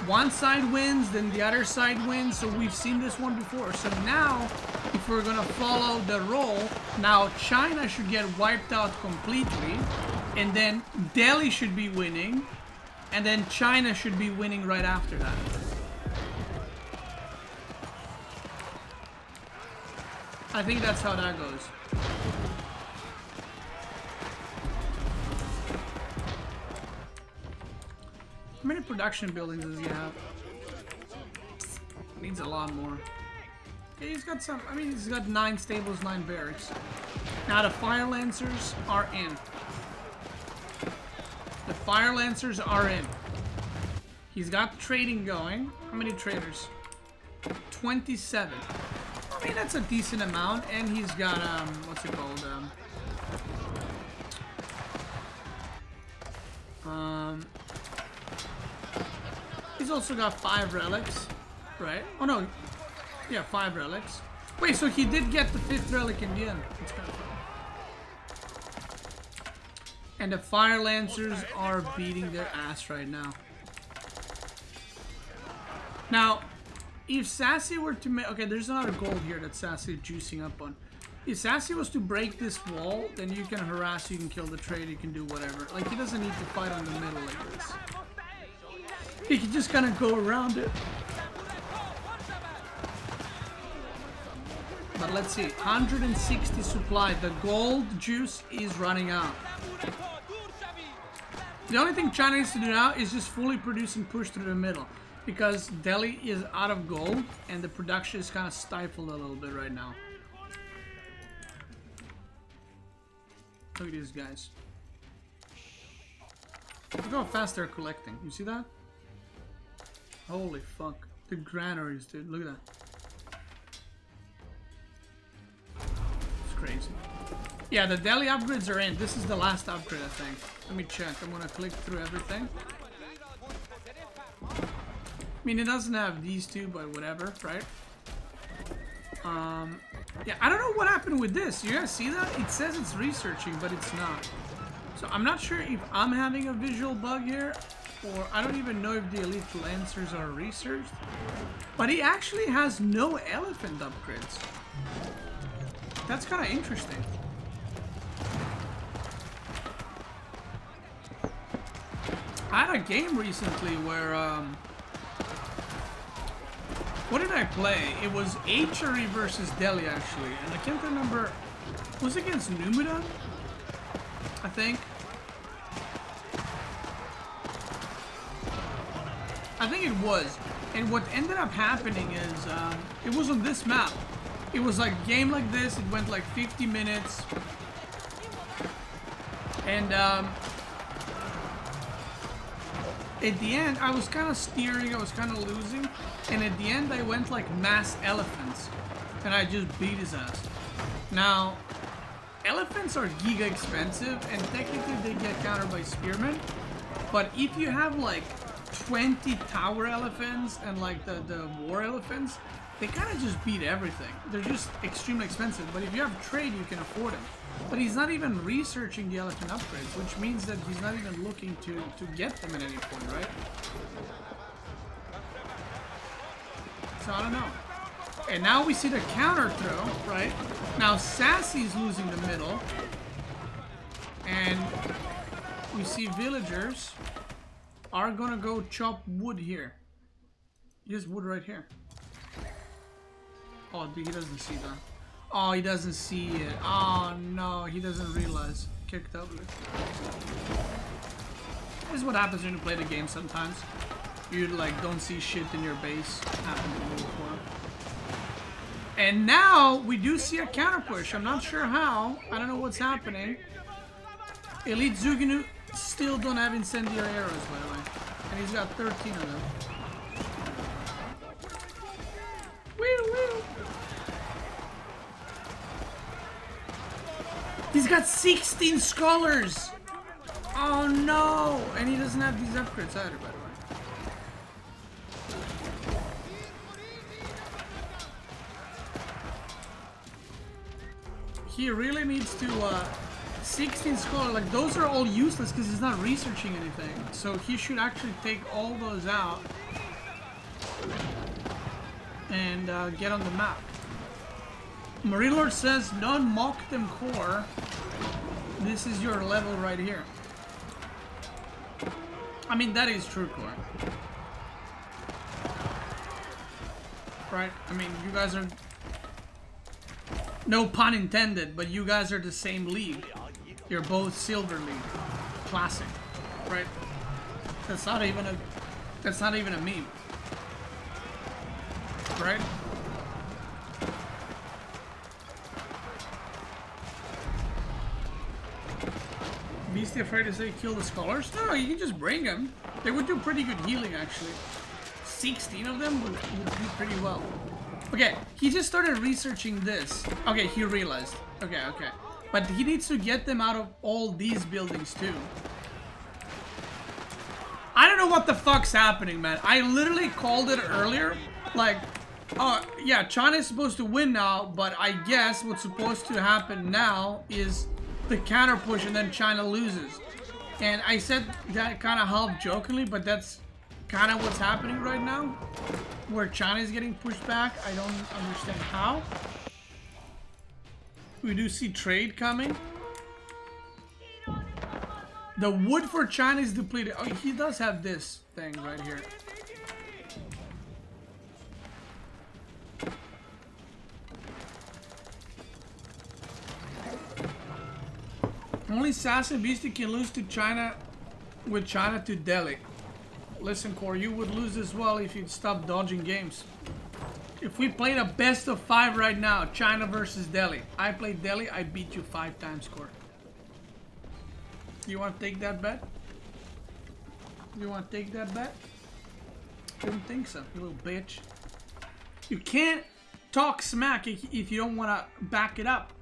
one side wins, then the other side wins. So we've seen this one before. So now, if we're gonna follow the role, now China should get wiped out completely, and then Delhi should be winning, and then China should be winning right after that. I think that's how that goes. How many production buildings does he have? Needs a lot more. Okay, he's got some. I mean, he's got 9 stables, 9 barracks. Now the Fire Lancers are in. The Fire Lancers are in. He's got trading going. How many traders? 27. I mean, that's a decent amount. And he's got, what's it called? He's also got 5 relics, right? Oh no, yeah, 5 relics. Wait, so he did get the 5th relic in the end. That's kind of fun. And the Fire Lancers are beating their ass right now. Now, if Sassy were to make... Okay, there's another gold here that Sassy is juicing up on. If Sassy was to break this wall, then you can harass, you can kill the trade, you can do whatever. Like, he doesn't need to fight on the middle like this. He can just kind of go around it. But let's see, 160 supply. The gold juice is running out. The only thing China needs to do now is just fully produce and push through the middle. Because Delhi is out of gold and the production is kind of stifled a little bit right now. Look at these guys. Look how fast they're collecting. You see that? Holy fuck. The granaries, dude. Look at that. It's crazy. Yeah, the Delhi upgrades are in. This is the last upgrade, I think. Let me check. I'm gonna click through everything. I mean, it doesn't have these two, but whatever, right? Yeah, I don't know what happened with this. You guys see that? It says it's researching, but it's not. So I'm not sure if I'm having a visual bug here, or I don't even know if the Elite Lancers are researched. But he actually has no elephant upgrades. That's kind of interesting. I had a game recently where, what did I play? It was Hri versus Delhi, actually. And I can't remember. It was against Numidan? I think. I think it was. And what ended up happening is, it was on this map. It was like a game like this. It went like 50 minutes. And, at the end, I was kind of steering, I was kind of losing, and at the end I went like mass elephants, and I just beat his ass. Now, elephants are giga expensive, and technically they get countered by spearmen, but if you have like 20 tower elephants and like the war elephants, they kind of just beat everything. They're just extremely expensive, but if you have trade, you can afford them. But he's not even researching the elephant upgrades, which means that he's not even looking to get them at any point, right? So I don't know. And now we see the counter throw, right? Now Sassy's losing the middle. And we see villagers are gonna go chop wood here. Here's wood right here. Oh, dude, he doesn't see that. Oh, he doesn't see it. Oh, no, he doesn't realize. Kicked up. This is what happens when you play the game sometimes. You, like, don't see shit in your base. Happened to me before. And now, we do see a counter push. I'm not sure how. I don't know what's happening. Elite Zuginu still don't have incendiary arrows, by the way. And he's got 13 of them. Wheel, wheel. He's got 16 scholars! Oh no! And he doesn't have these upgrades either, by the way. He really needs to 16 scholar, like those are all useless because he's not researching anything. So he should actually take all those out and get on the map. Marine Lord says, don't mock them, core. This is your level right here. I mean, that is true, core. Right? I mean, you guys are... No pun intended, but you guys are the same league. You're both Silver League. Classic. Right? That's not even a... That's not even a meme. Right? Beasty afraid to say kill the scholars? No, you can just bring them. They would do pretty good healing, actually. 16 of them would do pretty well. Okay, he just started researching this. Okay, he realized. Okay. But he needs to get them out of all these buildings, too. I don't know what the fuck's happening, man. I literally called it earlier. Like, oh, yeah, China's supposed to win now, but I guess what's supposed to happen now is the counter push and then China loses. And I said that kind of half jokingly, but that's kind of what's happening right now, where China is getting pushed back. I don't understand how. We do see trade coming. The wood for China is depleted. Oh, he does have this thing right here. Only Sass and Beasty can lose to China, with China to Delhi. Listen, Core, you would lose as well if you'd stop dodging games. If we played a best of 5 right now, China versus Delhi. I played Delhi, I beat you 5 times, Core. You want to take that bet? You want to take that bet? Didn't think so, you little bitch. You can't talk smack if you don't want to back it up.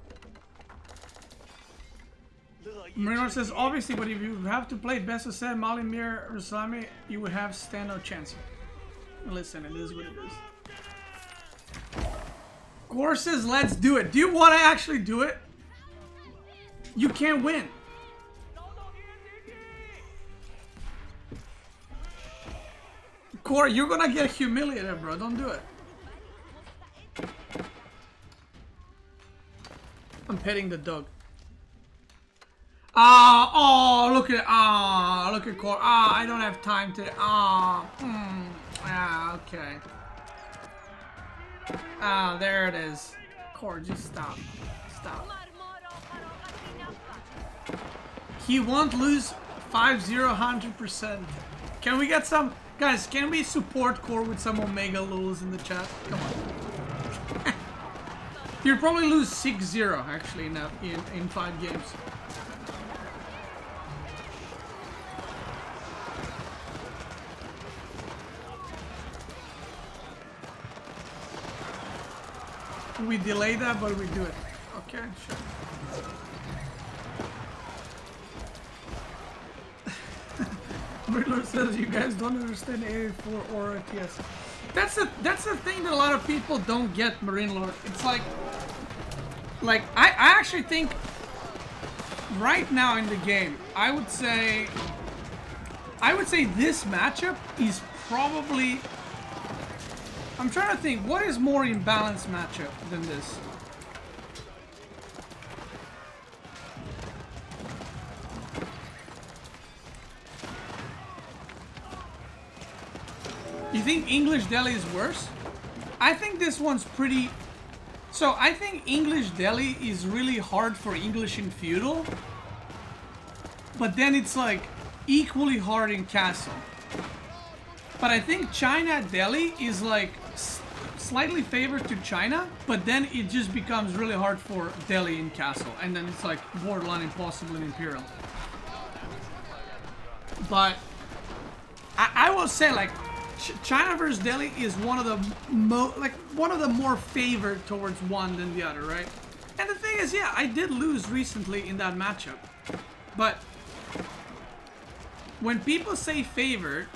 Marino says, obviously, but if you have to play best of 7, Mali, Mir, or Salami, you would have stand no chance. Listen, it is what it is. Gore says, let's do it. Do you want to actually do it? You can't win. Core, you're gonna get humiliated, bro. Don't do it. I'm petting the dog. Oh, look at Core. I don't have time to. Okay. There it is. Core, just stop. Stop. He won't lose 5-0 100%. Can we get some, guys? Can we support Core with some Omega Lulz in the chat? Come on. You'll probably lose 6-0 actually in 5 games. We delay that, but we do it. Okay, sure. Riddler says you guys don't understand A4 or ATS. That's the thing that a lot of people don't get, Marine Lord. It's like I actually think right now in the game, I would say this matchup is probably. I'm trying to think, what is more imbalanced matchup than this? You think English Delhi is worse? I think this one's pretty... So I think English Delhi is really hard for English in Feudal. But then it's like equally hard in Castle. But I think China Delhi is like slightly favored to China, but then it just becomes really hard for Delhi in Castle, and then it's like borderline impossible in Imperial. But I will say, like, China versus Delhi is one of the more favored towards one than the other, right? And the thing is, yeah, I did lose recently in that matchup, but when people say favored,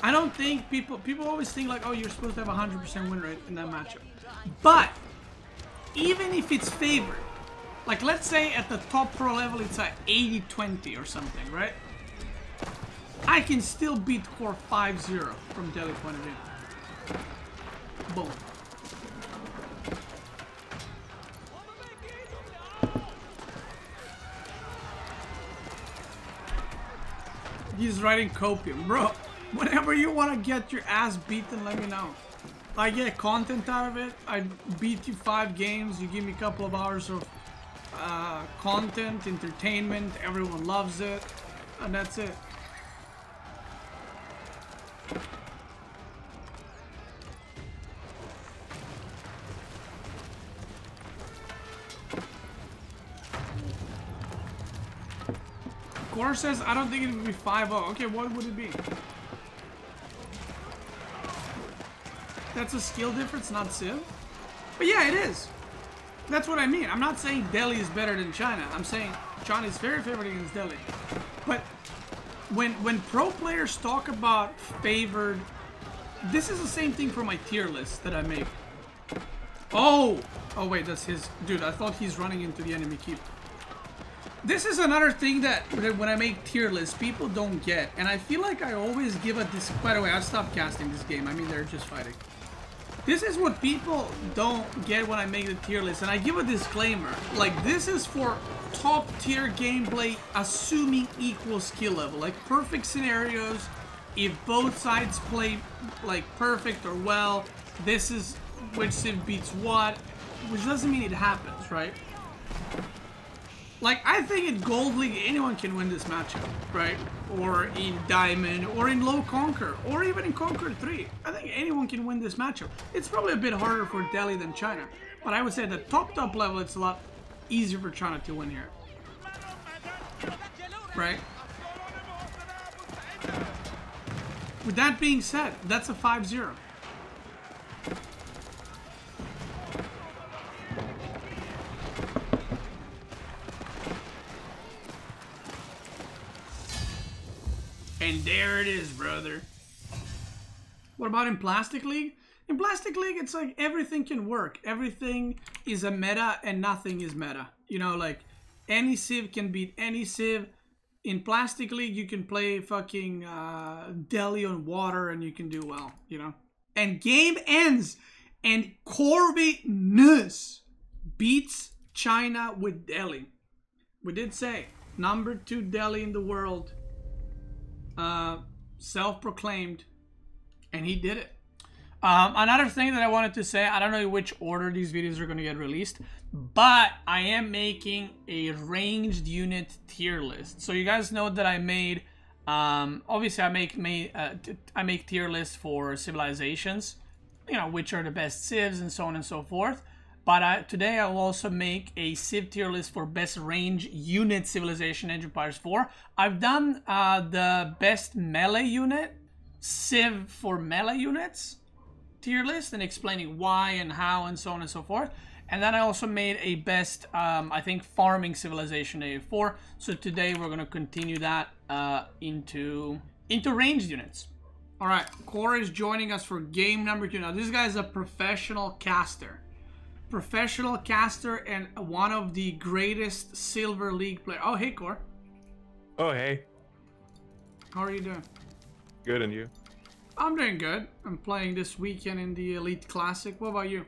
I don't think people always think like, oh, you're supposed to have a 100% win rate in that matchup. But even if it's favored, Like, let's say at the top pro level it's at 80-20 or something, right? I can still beat Core 5-0 from Delhi point of view. Boom. He's writing copium. Bro, whenever you want to get your ass beaten, let me know. I get content out of it. I beat you 5 games. You give me a couple of hours of content, entertainment. Everyone loves it. And that's it. Core says, I don't think it would be 5-0. Okay, what would it be? That's a skill difference, not Civ? But yeah, it is. That's what I mean. I'm not saying Delhi is better than China. I'm saying China is very favored against Delhi. But when pro players talk about favored, this is the same thing for my tier list that I make. Oh wait, that's his. Dude, I thought he's running into the enemy keep. This is another thing that when I make tier lists, people don't get. And I feel like I always give a By the way, I've stopped casting this game. I mean, they're just fighting. This is what people don't get when I make the tier list. And I give a disclaimer. Like, this is for top tier gameplay, assuming equal skill level. Like, perfect scenarios. If both sides play, like, perfect or well, this is which civ beats what. Which doesn't mean it happens, right? Like, I think in Gold League, anyone can win this matchup, right? Or in Diamond, or in Low Conquer, or even in Conquer 3. I think anyone can win this matchup. It's probably a bit harder for Delhi than China. But I would say at the top level, it's a lot easier for China to win here. Right? With that being said, that's a 5-0. And there it is, brother. What about in Plastic League? In Plastic League, it's like everything can work. Everything is a meta and nothing is meta. You know, like any civ can beat any civ. In Plastic League, you can play fucking Delhi on water and you can do well, you know? And game ends and Corvinus beats China with Delhi. We did say number 2 Delhi in the world. Self-proclaimed, and he did it. Another thing that I wanted to say, I don't know in which order these videos are going to get released, but I am making a ranged unit tier list. So you guys know that I made, obviously I make tier lists for civilizations, you know, which are the best civs and so on and so forth. But today I will also make a civ tier list for best range unit civilization Age of Empires 4. I've done the best melee unit, civ for melee units tier list and explaining why and how and so on and so forth. And then I also made a best, I think, farming civilization AF4. So today we're going to continue that into ranged units. All right, Core is joining us for game number 2. Now this guy is a professional caster. Professional caster and one of the greatest Silver League players. Oh, hey, Core. Oh, hey. How are you doing? Good, and you? I'm doing good. I'm playing this weekend in the Elite Classic. What about you?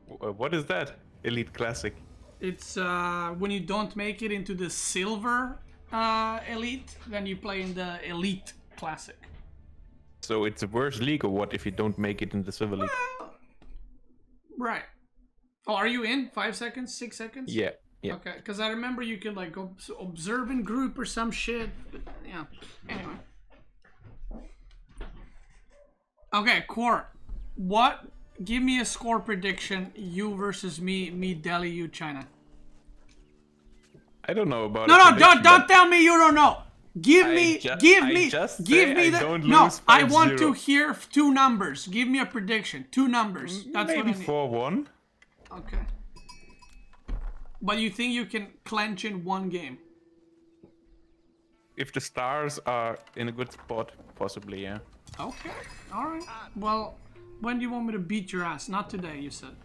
What is that? Elite Classic? It's when you don't make it into the Silver Elite, then you play in the Elite Classic. So it's a worse league, or what if you don't make it in the Silver League? Well, right. Oh, are you in? 5 seconds? 6 seconds? Yeah. Okay, because I remember you could like go observe in group or some shit. But, yeah. Anyway. Okay, Core. What? Give me a score prediction. You versus me. Me, Delhi. You, China. I don't know about. No, don't tell me you don't know. Give me. No, I want to hear 2 numbers. Give me a prediction. 2 numbers. That's maybe what I need. 4-1. Okay. But you think you can clench in 1 game? If the stars are in a good spot, possibly, yeah. Okay. Alright. Well, when do you want me to beat your ass? Not today, you said.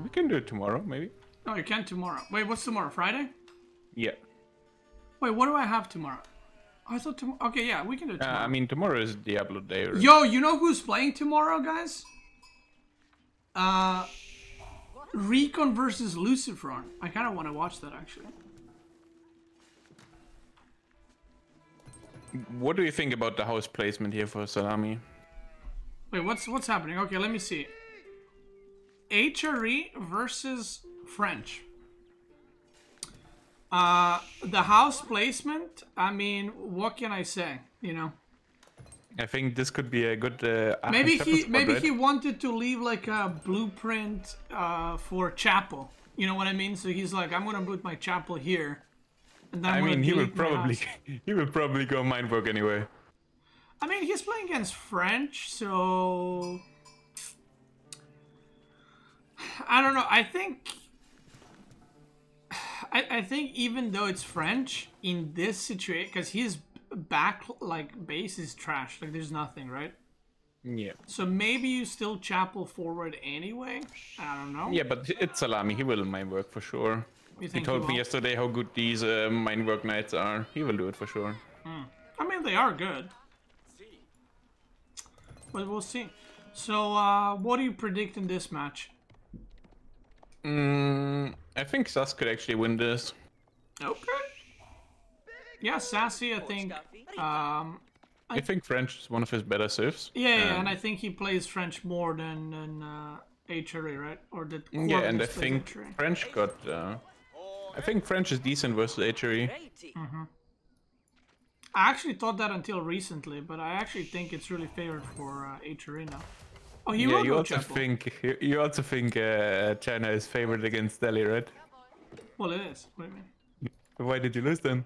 We can do it tomorrow, maybe. No, you can't tomorrow. Wait, what's tomorrow? Friday? Yeah. Wait, what do I have tomorrow? I thought tomorrow. Okay, yeah, we can do it tomorrow. I mean, tomorrow is Diablo Day. Right? Yo, you know who's playing tomorrow, guys? Recon versus Lucifron. I kind of want to watch that, actually. What do you think about the house placement here for Salami? Wait, what's happening? Okay, let me see. HRE versus French. The house placement, I mean, what can I say, you know? I think this could be a good maybe right? he wanted to leave like a blueprint for chapel. You know what I mean? So he's like, I'm gonna put my chapel here. And then I mean, he will probably go Mindwork anyway. I mean, he's playing against French, so I don't know. I think even though it's French in this situation, because his back like base is trash, like there's nothing, right? Yeah. So maybe you still chapel forward anyway. I don't know. Yeah, but it's Salami. He will Mindwork for sure. You He think told he me will? yesterday how good these Mindwork nights are. He will do it for sure. I mean, they are good. But we'll see. So, what do you predict in this match? I think Sas could actually win this. Okay. Yeah, Sassy, I think. I think French is one of his better serves. Yeah, and I think he plays French more than HRE, right? Or did Yeah, and I Corvinus plays think HRE? French got. I think French is decent versus HRE. I actually thought that until recently, but I actually think it's really favored for HRE now. Oh, he Yeah, will you go also chapel. think China is favored against Delhi, right? Well, it is. What do you mean? Why did you lose then?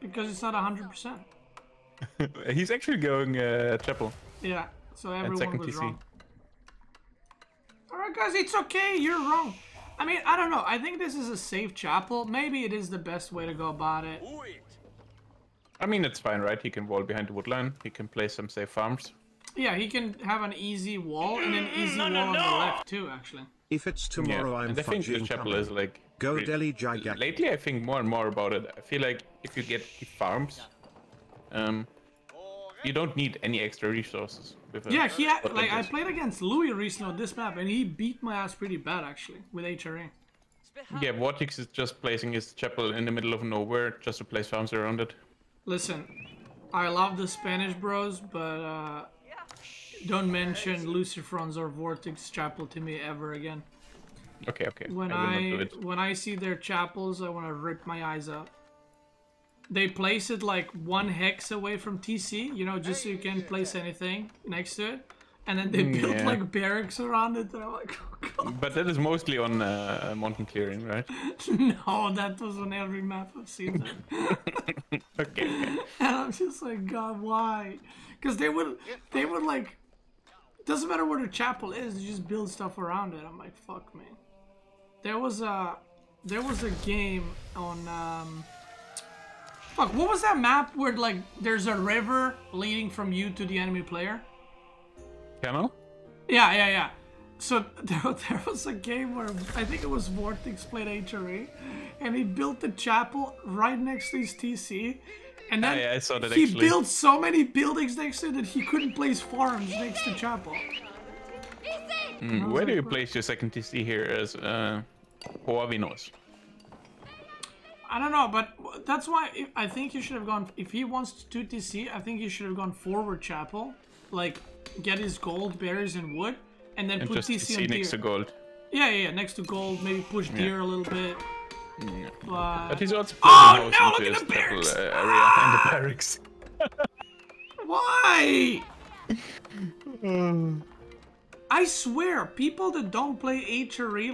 Because it's not 100%. He's actually going chapel. Yeah, so And everyone second was TC. wrong. Alright guys, it's okay, you're wrong. I mean, I don't know, I think this is a safe chapel. Maybe it is the best way to go about it. I mean, it's fine, right? He can wall behind the woodline. He can play some safe farms. Yeah, he can have an easy wall and an easy wall on the left too, actually. If it's tomorrow, I'm and I think the fudging chapel coming. is like... Go Delhi Jagat. Lately, I think more and more about it. I feel like if you get farms, you don't need any extra resources. With Yeah, he had, what like, I this. played against Louis recently on this map and he beat my ass pretty bad actually, with HRE. Yeah, Vortex is just placing his chapel in the middle of nowhere just to place farms around it. Listen, I love the Spanish bros, but don't mention Lucifron's or Vortex chapel to me ever again. Okay, okay. When I will not do it. when I see their chapels, I want to rip my eyes out. They place it like 1 hex away from TC, you know, just so you can't place anything next to it. And then they built Yeah. like barracks around it. And I'm like, oh god. But that is mostly on mountain clearing, right? No, that was on every map I've seen that. Okay. And I'm just like, God, why? Because they would like, doesn't matter where the chapel is, they just build stuff around it. I'm like, fuck, man. There was a game on fuck, what was that map where like there's a river leading from you to the enemy player? Camel? Yeah. So there was a game where I think it was Vortex played HRE, and he built the chapel right next to his TC, and then Yeah, I saw that he actually. built so many buildings next to it that he couldn't place farms next to chapel. Where do you place your second TC here as Corvinus? I don't know, but that's why I think you should have gone. If he wants to TC, I think you should have gone forward chapel, like get his gold, berries, and wood, and then And put just TC TC on next to deer. gold. Yeah, next to gold. Maybe push deer a little bit. Yeah. But But he's also Oh, placing no, house look into at the his chapel barracks! area and the barracks. why? I swear, people that don't play HRE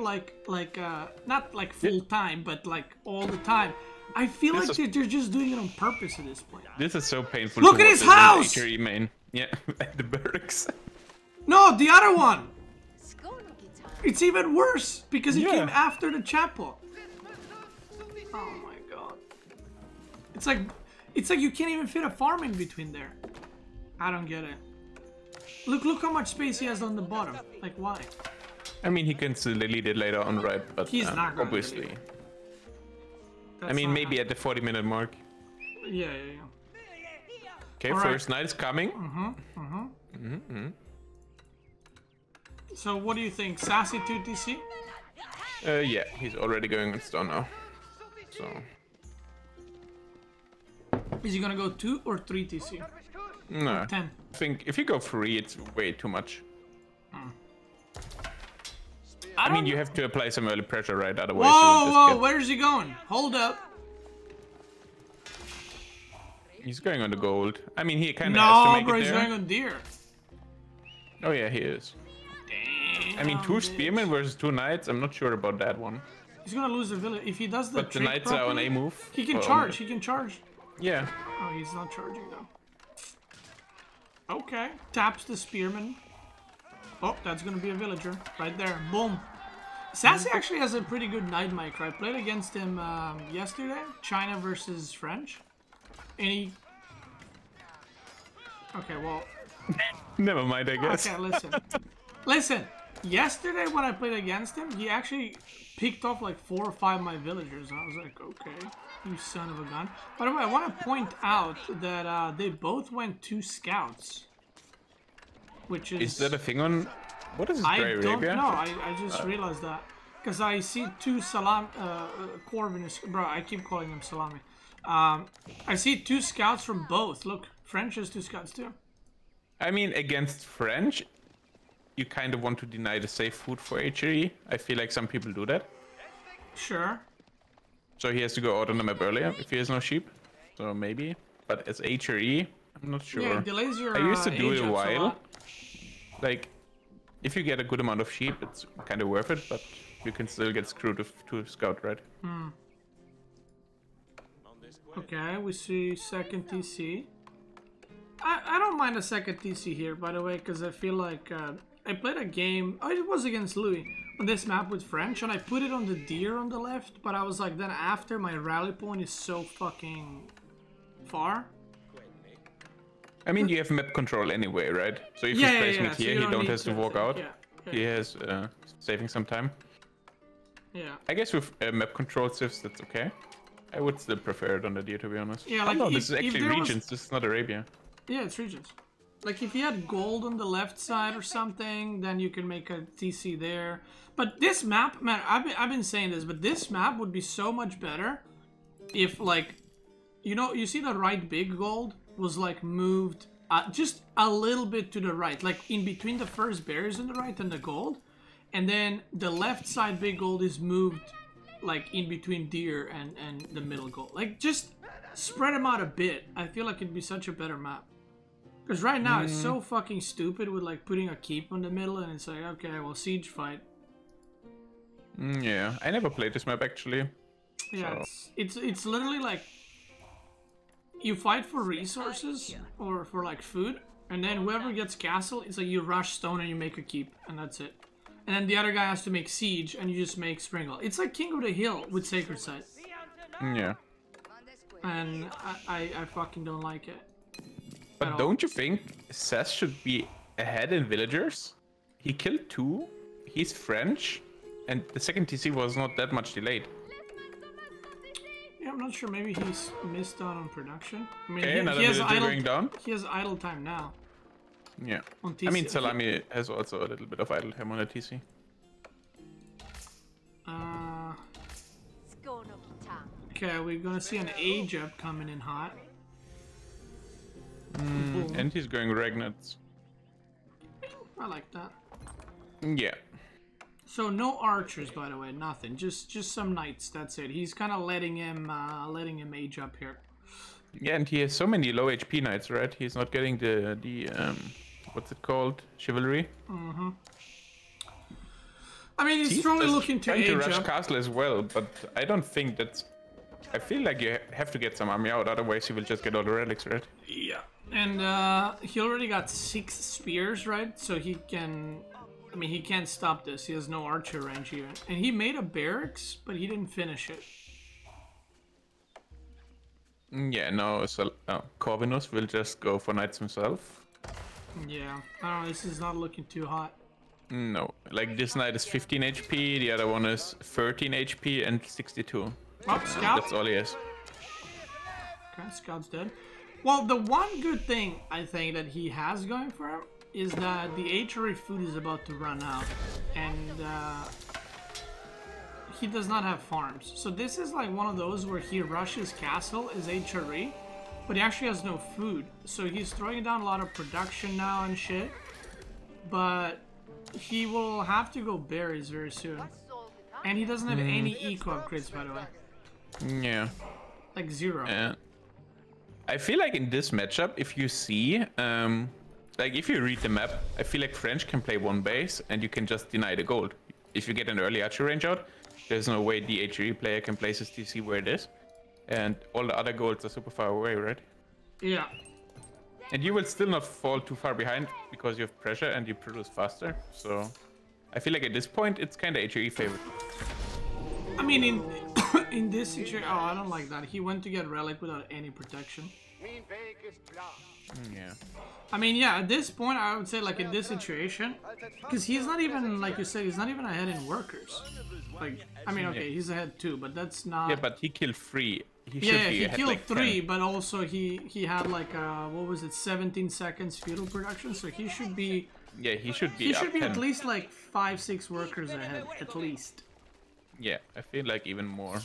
not like full time, but like all the time, I feel This like is- they're just doing it on purpose at this point. This is so painful. Look to at watch his as an house! HRE main. Yeah, at the barracks. No, the other one. It's even worse because he Yeah. came after the chapel. Oh my god! It's like you can't even fit a farm in between there. I don't get it. Look how much space he has on the bottom. Like why? I mean, he can still delete it later on, right? But He's not gonna obviously. delete it. I That's mean, not maybe at the 40-minute mark. Yeah. Okay, All first right. night is coming. So what do you think? Sassy 2 TC? Yeah, he's already going on stone now. So. Is he gonna go 2 or 3 TC? No. 10. I think if you go 3, it's way too much. I mean, you have to apply some early pressure, right? Otherwise, Whoa, where's he going? Hold up. He's going on the gold. I mean, he kind of has to No, make bro, it he's there. going on deer. Oh yeah, he is. Damn, I mean, 2 bitch. spearmen versus 2 knights. I'm not sure about that one. He's gonna lose the village if he does the But the trick knights are on properly, a move. He can Or on charge. the- He can charge. Yeah. Oh, he's not charging though. Okay, taps the spearman. Oh, that's gonna be a villager right there. Boom. Sassy actually has a pretty good knight mic. I played against him yesterday, China versus French, and he. Okay, well. Never mind, I guess. Okay, listen. Yesterday when I played against him, he actually picked off like 4 or 5 of my villagers. I was like, okay, you son of a gun. By the way, I want to point out that they both went 2 scouts, which is. Is that a thing on? What is this, I Dry don't Arabia? know. I just realized that because I see 2 Corvinus. Bro, I keep calling them salami. I see 2 scouts from both. Look, French has 2 scouts too. I mean, against French, you kind of want to deny the safe food for HRE. I feel like some people do that. Sure. So he has to go out on the map earlier if he has no sheep. So maybe. But as HRE, I'm not sure. Yeah, it delays your. I used to do it a age-ups while. lot. Like, if you get a good amount of sheep, it's kind of worth it, but you can still get screwed to scout, right? Okay, we see second TC. I don't mind a second TC here, by the way, because I feel like I played a game. Oh, it was against Louis on this map with French, and I put it on the deer on the left, but I was like, then after my rally point is so fucking far. I mean, you have map control anyway, right? So if he's placing it so here, you he don't need have to walk out. Yeah. He has saving some time. Yeah. I guess with map control civs, that's okay. I would still prefer it on the deer, to be honest. Yeah, Oh, like no, if- this is if actually there was- regions. This is not Arabia. Yeah, it's regions. Like if you had gold on the left side or something, then you can make a TC there. But this map, man, I've been saying this, but this map would be so much better if, like, you see the right big gold was like moved just a little bit to the right, like in between the first berries on the right and the gold, and then the left side big gold is moved like in between deer and the middle gold. Like just spread them out a bit. I feel like it'd be such a better map. Because right now it's so fucking stupid with like putting a keep on the middle and it's like, okay, well, siege fight. Yeah, I never played this map actually. Yeah, So- it's literally like you fight for resources or for like food, and then whoever gets castle, it's like you rush stone and you make a keep, and that's it. And then the other guy has to make siege, and you just make sprinkle. It's like King of the Hill with Sacred Site, Yeah. and I fucking don't like it. But don't you think Seth should be ahead in villagers? He killed 2, he's French, and the second TC was not that much delayed. Yeah, I'm not sure. Maybe he's missed out on production. I mean, Okay, another villager going down. He has idle time now. Yeah. On I mean, TC. Salami has also a little bit of idle time on the TC. Okay, we're gonna see an age up coming in hot. Boom. And he's going Ragnuts. I like that. Yeah. So no archers, by the way, nothing. Just some knights. That's it. He's kind of letting him age up here. Yeah, and he has so many low HP knights, right? He's not getting the what's it called? Chivalry. I mean, he's probably just looking to trying to age rush up. castle as well, but I don't think that's. I feel like you have to get some army out, otherwise he will just get all the relics, right? Yeah, and he already got 6 spears, right? So he can. I mean, he can't stop this. He has no archer range even, and he made a barracks, but he didn't finish it. Yeah, no. So Corvinus will just go for knights himself. Yeah, I don't know. This is not looking too hot. No, like this knight is 15 HP, the other one is 13 HP and 62. Oh, Scout. That's all he has. Okay, Scout's dead. Well, the one good thing I think that he has going for him is that the HRE food is about to run out, and he does not have farms. So this is like one of those where he rushes castle as HRE, but he actually has no food. So he's throwing down a lot of production now and shit, but he will have to go berries very soon. And he doesn't have any eco upgrades, by the way. Yeah. Like 0. Yeah. I feel like in this matchup, if you see, like if you read the map, I feel like French can play one base and you can just deny the gold. If you get an early archer range out, there's no way the HRE player can place his TC where it is. And all the other golds are super far away, right? Yeah. And you will still not fall too far behind because you have pressure and you produce faster. So I feel like at this point, it's kind of HRE favorite. I mean, in this situation, oh, I don't like that. He went to get relic without any protection. Yeah. I mean, yeah, at this point, I would say, like, in this situation, because he's not even, like you said, he's not even ahead in workers. Like, I mean, okay, he's ahead 2, but that's not... Yeah, but he killed 3. He should yeah, be he ahead killed like 3, 10. but also he had, like, what was it, 17 seconds feudal production, so he should be... Yeah, he should be He up should be 10. at least, like, 5-6 workers ahead, at least. Yeah, I feel like even more.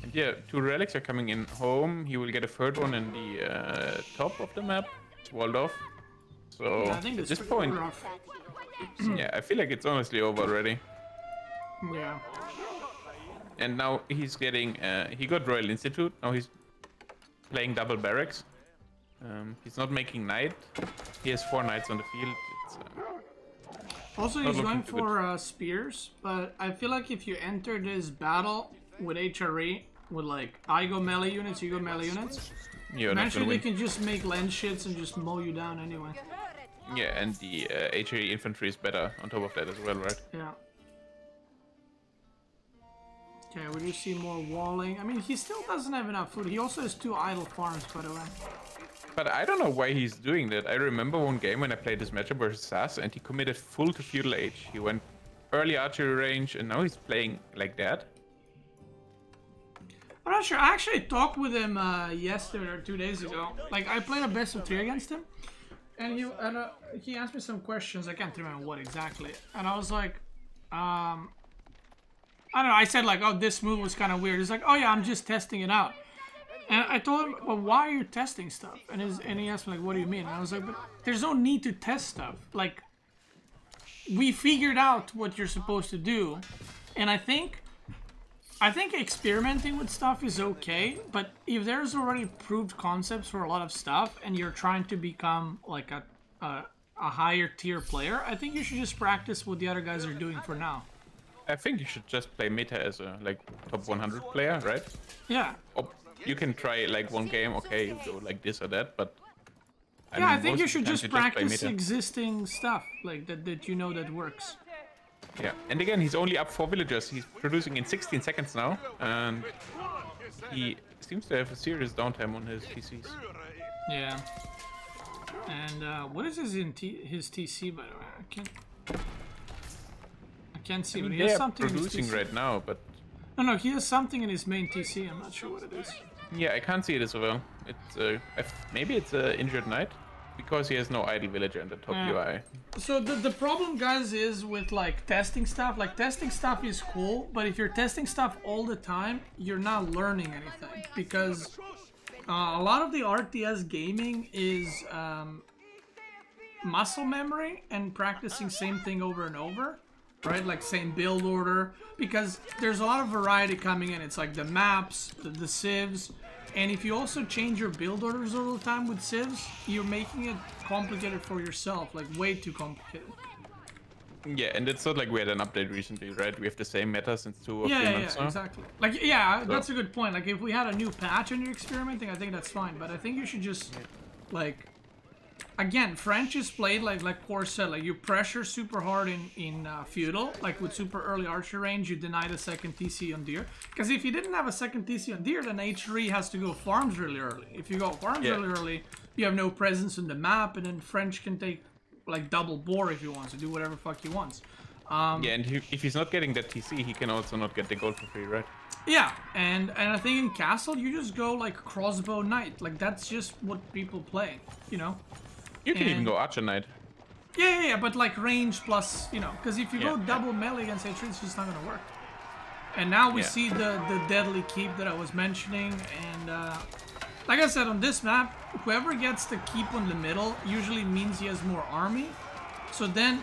And yeah, 2 relics are coming in home. He will get a 3rd one in the top of the map. It's walled off. So Yeah, I think at that's this point, rough. yeah, I feel like it's honestly over already. Yeah. And now he's getting, he got Royal Institute. Now he's playing double barracks. He's not making knight. He has 4 knights on the field. It's, Also, not he's looking going too good. for spears, but I feel like if you enter this battle with HRE, with like, I go melee units, you go melee units, you're not eventually gonna they win. can just make lens shits and just mow you down anyway. Yeah, and the HRE infantry is better on top of that as well, right? Yeah. Okay, we do see more walling. I mean, he still doesn't have enough food. He also has 2 idle farms, by the way. But I don't know why he's doing that. I remember one game when I played this matchup versus Sass and he committed full to feudal age. He went early archery range and now he's playing like that. I'm not sure. I actually talked with him yesterday or 2 days ago. Like, I played a best of 3 against him, and he asked me some questions. I can't remember what exactly. And I was like, I don't know. I said like, oh, this move was kind of weird. He's like, oh yeah, I'm just testing it out. And I told him, well, why are you testing stuff? And he asked me like, what do you mean? And I was like, but there's no need to test stuff. Like, we figured out what you're supposed to do, and I think experimenting with stuff is okay, but if there's already proved concepts for a lot of stuff and you're trying to become like a higher tier player, I think you should just practice what the other guys are doing for now. I think you should just play meta as a like top 100 player, right? Yeah. Or you can try like one game, okay, you go like this or that, but Yeah, I think most you of the should times just play practice meta. existing stuff like that you know that works. Yeah, and again, he's only up 4 villagers. He's producing in 16 seconds now, and he seems to have a serious downtime on his TCs. Yeah. And what is his TC, by the way? I can't see, but he has They are something in his producing TC. right now, but No, he has something in his main TC. I'm not sure what it is. yeah, I can't see it as well. It's maybe it's an injured knight because he has no idle villager in the top UI. So the problem, guys, is with like testing stuff. Like, testing stuff is cool, but if you're testing stuff all the time, you're not learning anything, because a lot of the RTS gaming is muscle memory and practicing same thing over and over, right? Like same build order, because there's a lot of variety coming in. It's like the maps, the civs, and if you also change your build orders all the time with civs, you're making it complicated for yourself, like way too complicated. Yeah, and it's not like we had an update recently, right? We have the same meta since 2 or 3 months now. Exactly. Like, yeah, that's a good point. Like, if we had a new patch and you're experimenting, I think that's fine. But I think you should just, like, again, French is played like Core said, like you pressure super hard in feudal, like with super early archer range, you deny the second TC on deer. Because if you didn't have a second TC on deer, then H3 has to go farms really early. If you go farms really early, you have no presence in the map, and then French can take like double boar if he wants to do whatever fuck he wants. Yeah, and if he's not getting that TC, he can also not get the gold for free, right? Yeah, and I think in Castle you just go like crossbow knight, like that's just what people play, you know. You can even go archer knight. Yeah, but like range plus, you know, because if you go double melee against H3, it's just not gonna work. And now we see the deadly keep that I was mentioning, and like I said, on this map, whoever gets the keep on the middle usually means he has more army. So then,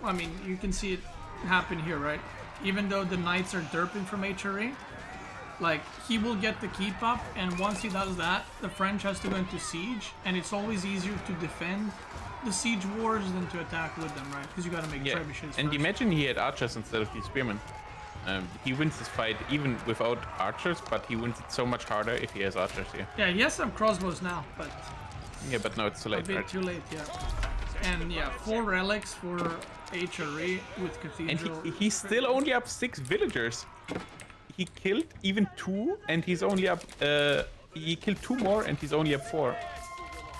I mean, you can see it happen here, right? Even though the knights are derping from HRE, like, he will get the keep up, and once he does that, the French has to go into siege, and it's always easier to defend the siege wars than to attack with them, right? Because you gotta make trebuchets And first. imagine he had archers instead of these spearmen. He wins this fight even without archers, but he wins it so much harder if he has archers here. Yeah, he has some crossbows now, but... Yeah, but now it's too late, a bit right? too late, yeah. And yeah, 4 relics for HRE with Cathedral. And he's still only up 6 villagers. He killed even 2, and he's only up... he killed 2 more, and he's only up 4.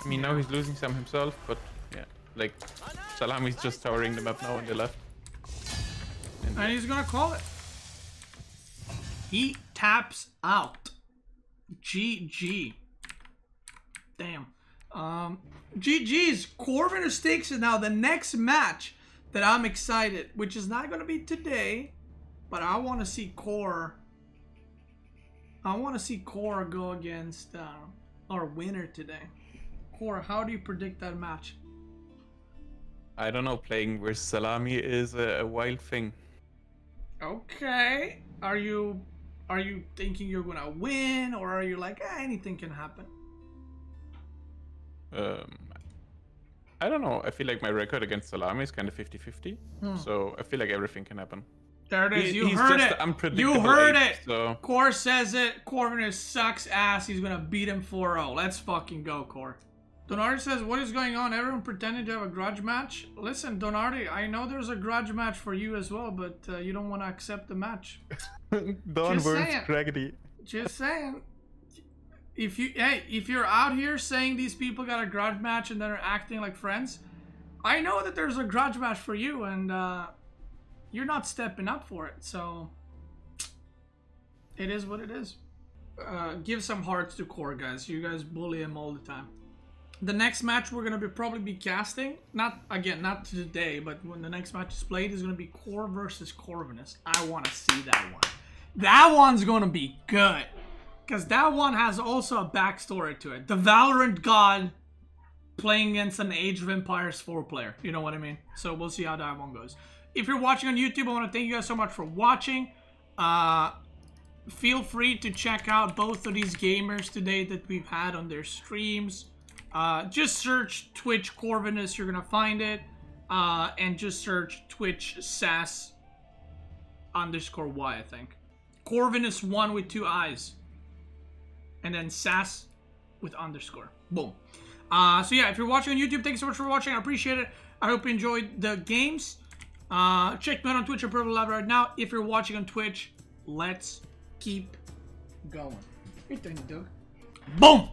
I mean, now he's losing some himself, but yeah. Like, Salami's just towering the map now on the left. And he's gonna call it. He taps out. GG. Damn. GG's. Corvinus takes it now. The next match that I'm excited, which is not gonna be today, but I want to see Core. I want to see Core go against our winner today. Core, how do you predict that match? I don't know. Playing versus Salami is a wild thing. Okay. Are you thinking you're gonna win, or are you like, anything can happen? I don't know. I feel like my record against Salami is kind of 50-50. So I feel like everything can happen. There it is. You He's heard just it. unpredictable You heard ape, it. So... Core says it. Corvinus sucks ass. He's gonna beat him 4-0. Let's fucking go, Core. Donardi says, what is going on? Everyone pretending to have a grudge match? Listen, Donardi, I know there's a grudge match for you as well, but you don't want to accept the match. Don saying. Craggedy. Just saying. If you're out here saying these people got a grudge match and they're acting like friends, I know that there's a grudge match for you, and you're not stepping up for it. So it is what it is. Give some hearts to Core, guys. You guys bully him all the time. The next match we're gonna probably be casting, not today, but when the next match is played, is gonna be Core versus Corvinus. I want to see that one. That one's gonna be good, because that one has also a backstory to it. The Valorant god playing against an Age of Empires 4 player. You know what I mean? So we'll see how that one goes. If you're watching on YouTube, I want to thank you guys so much for watching. Feel free to check out both of these gamers today that we've had on their streams. Just search Twitch Corvinus, you're gonna find it. And just search Twitch SAS _Y, I think. Corvinus 1 with 2 eyes. And then SAS with _. Boom. So yeah, if you're watching on YouTube, thank you so much for watching. I appreciate it. I hope you enjoyed the games. Check me out on Twitch or Purple Live right now. If you're watching on Twitch, let's keep going. Hey, Doug. Boom!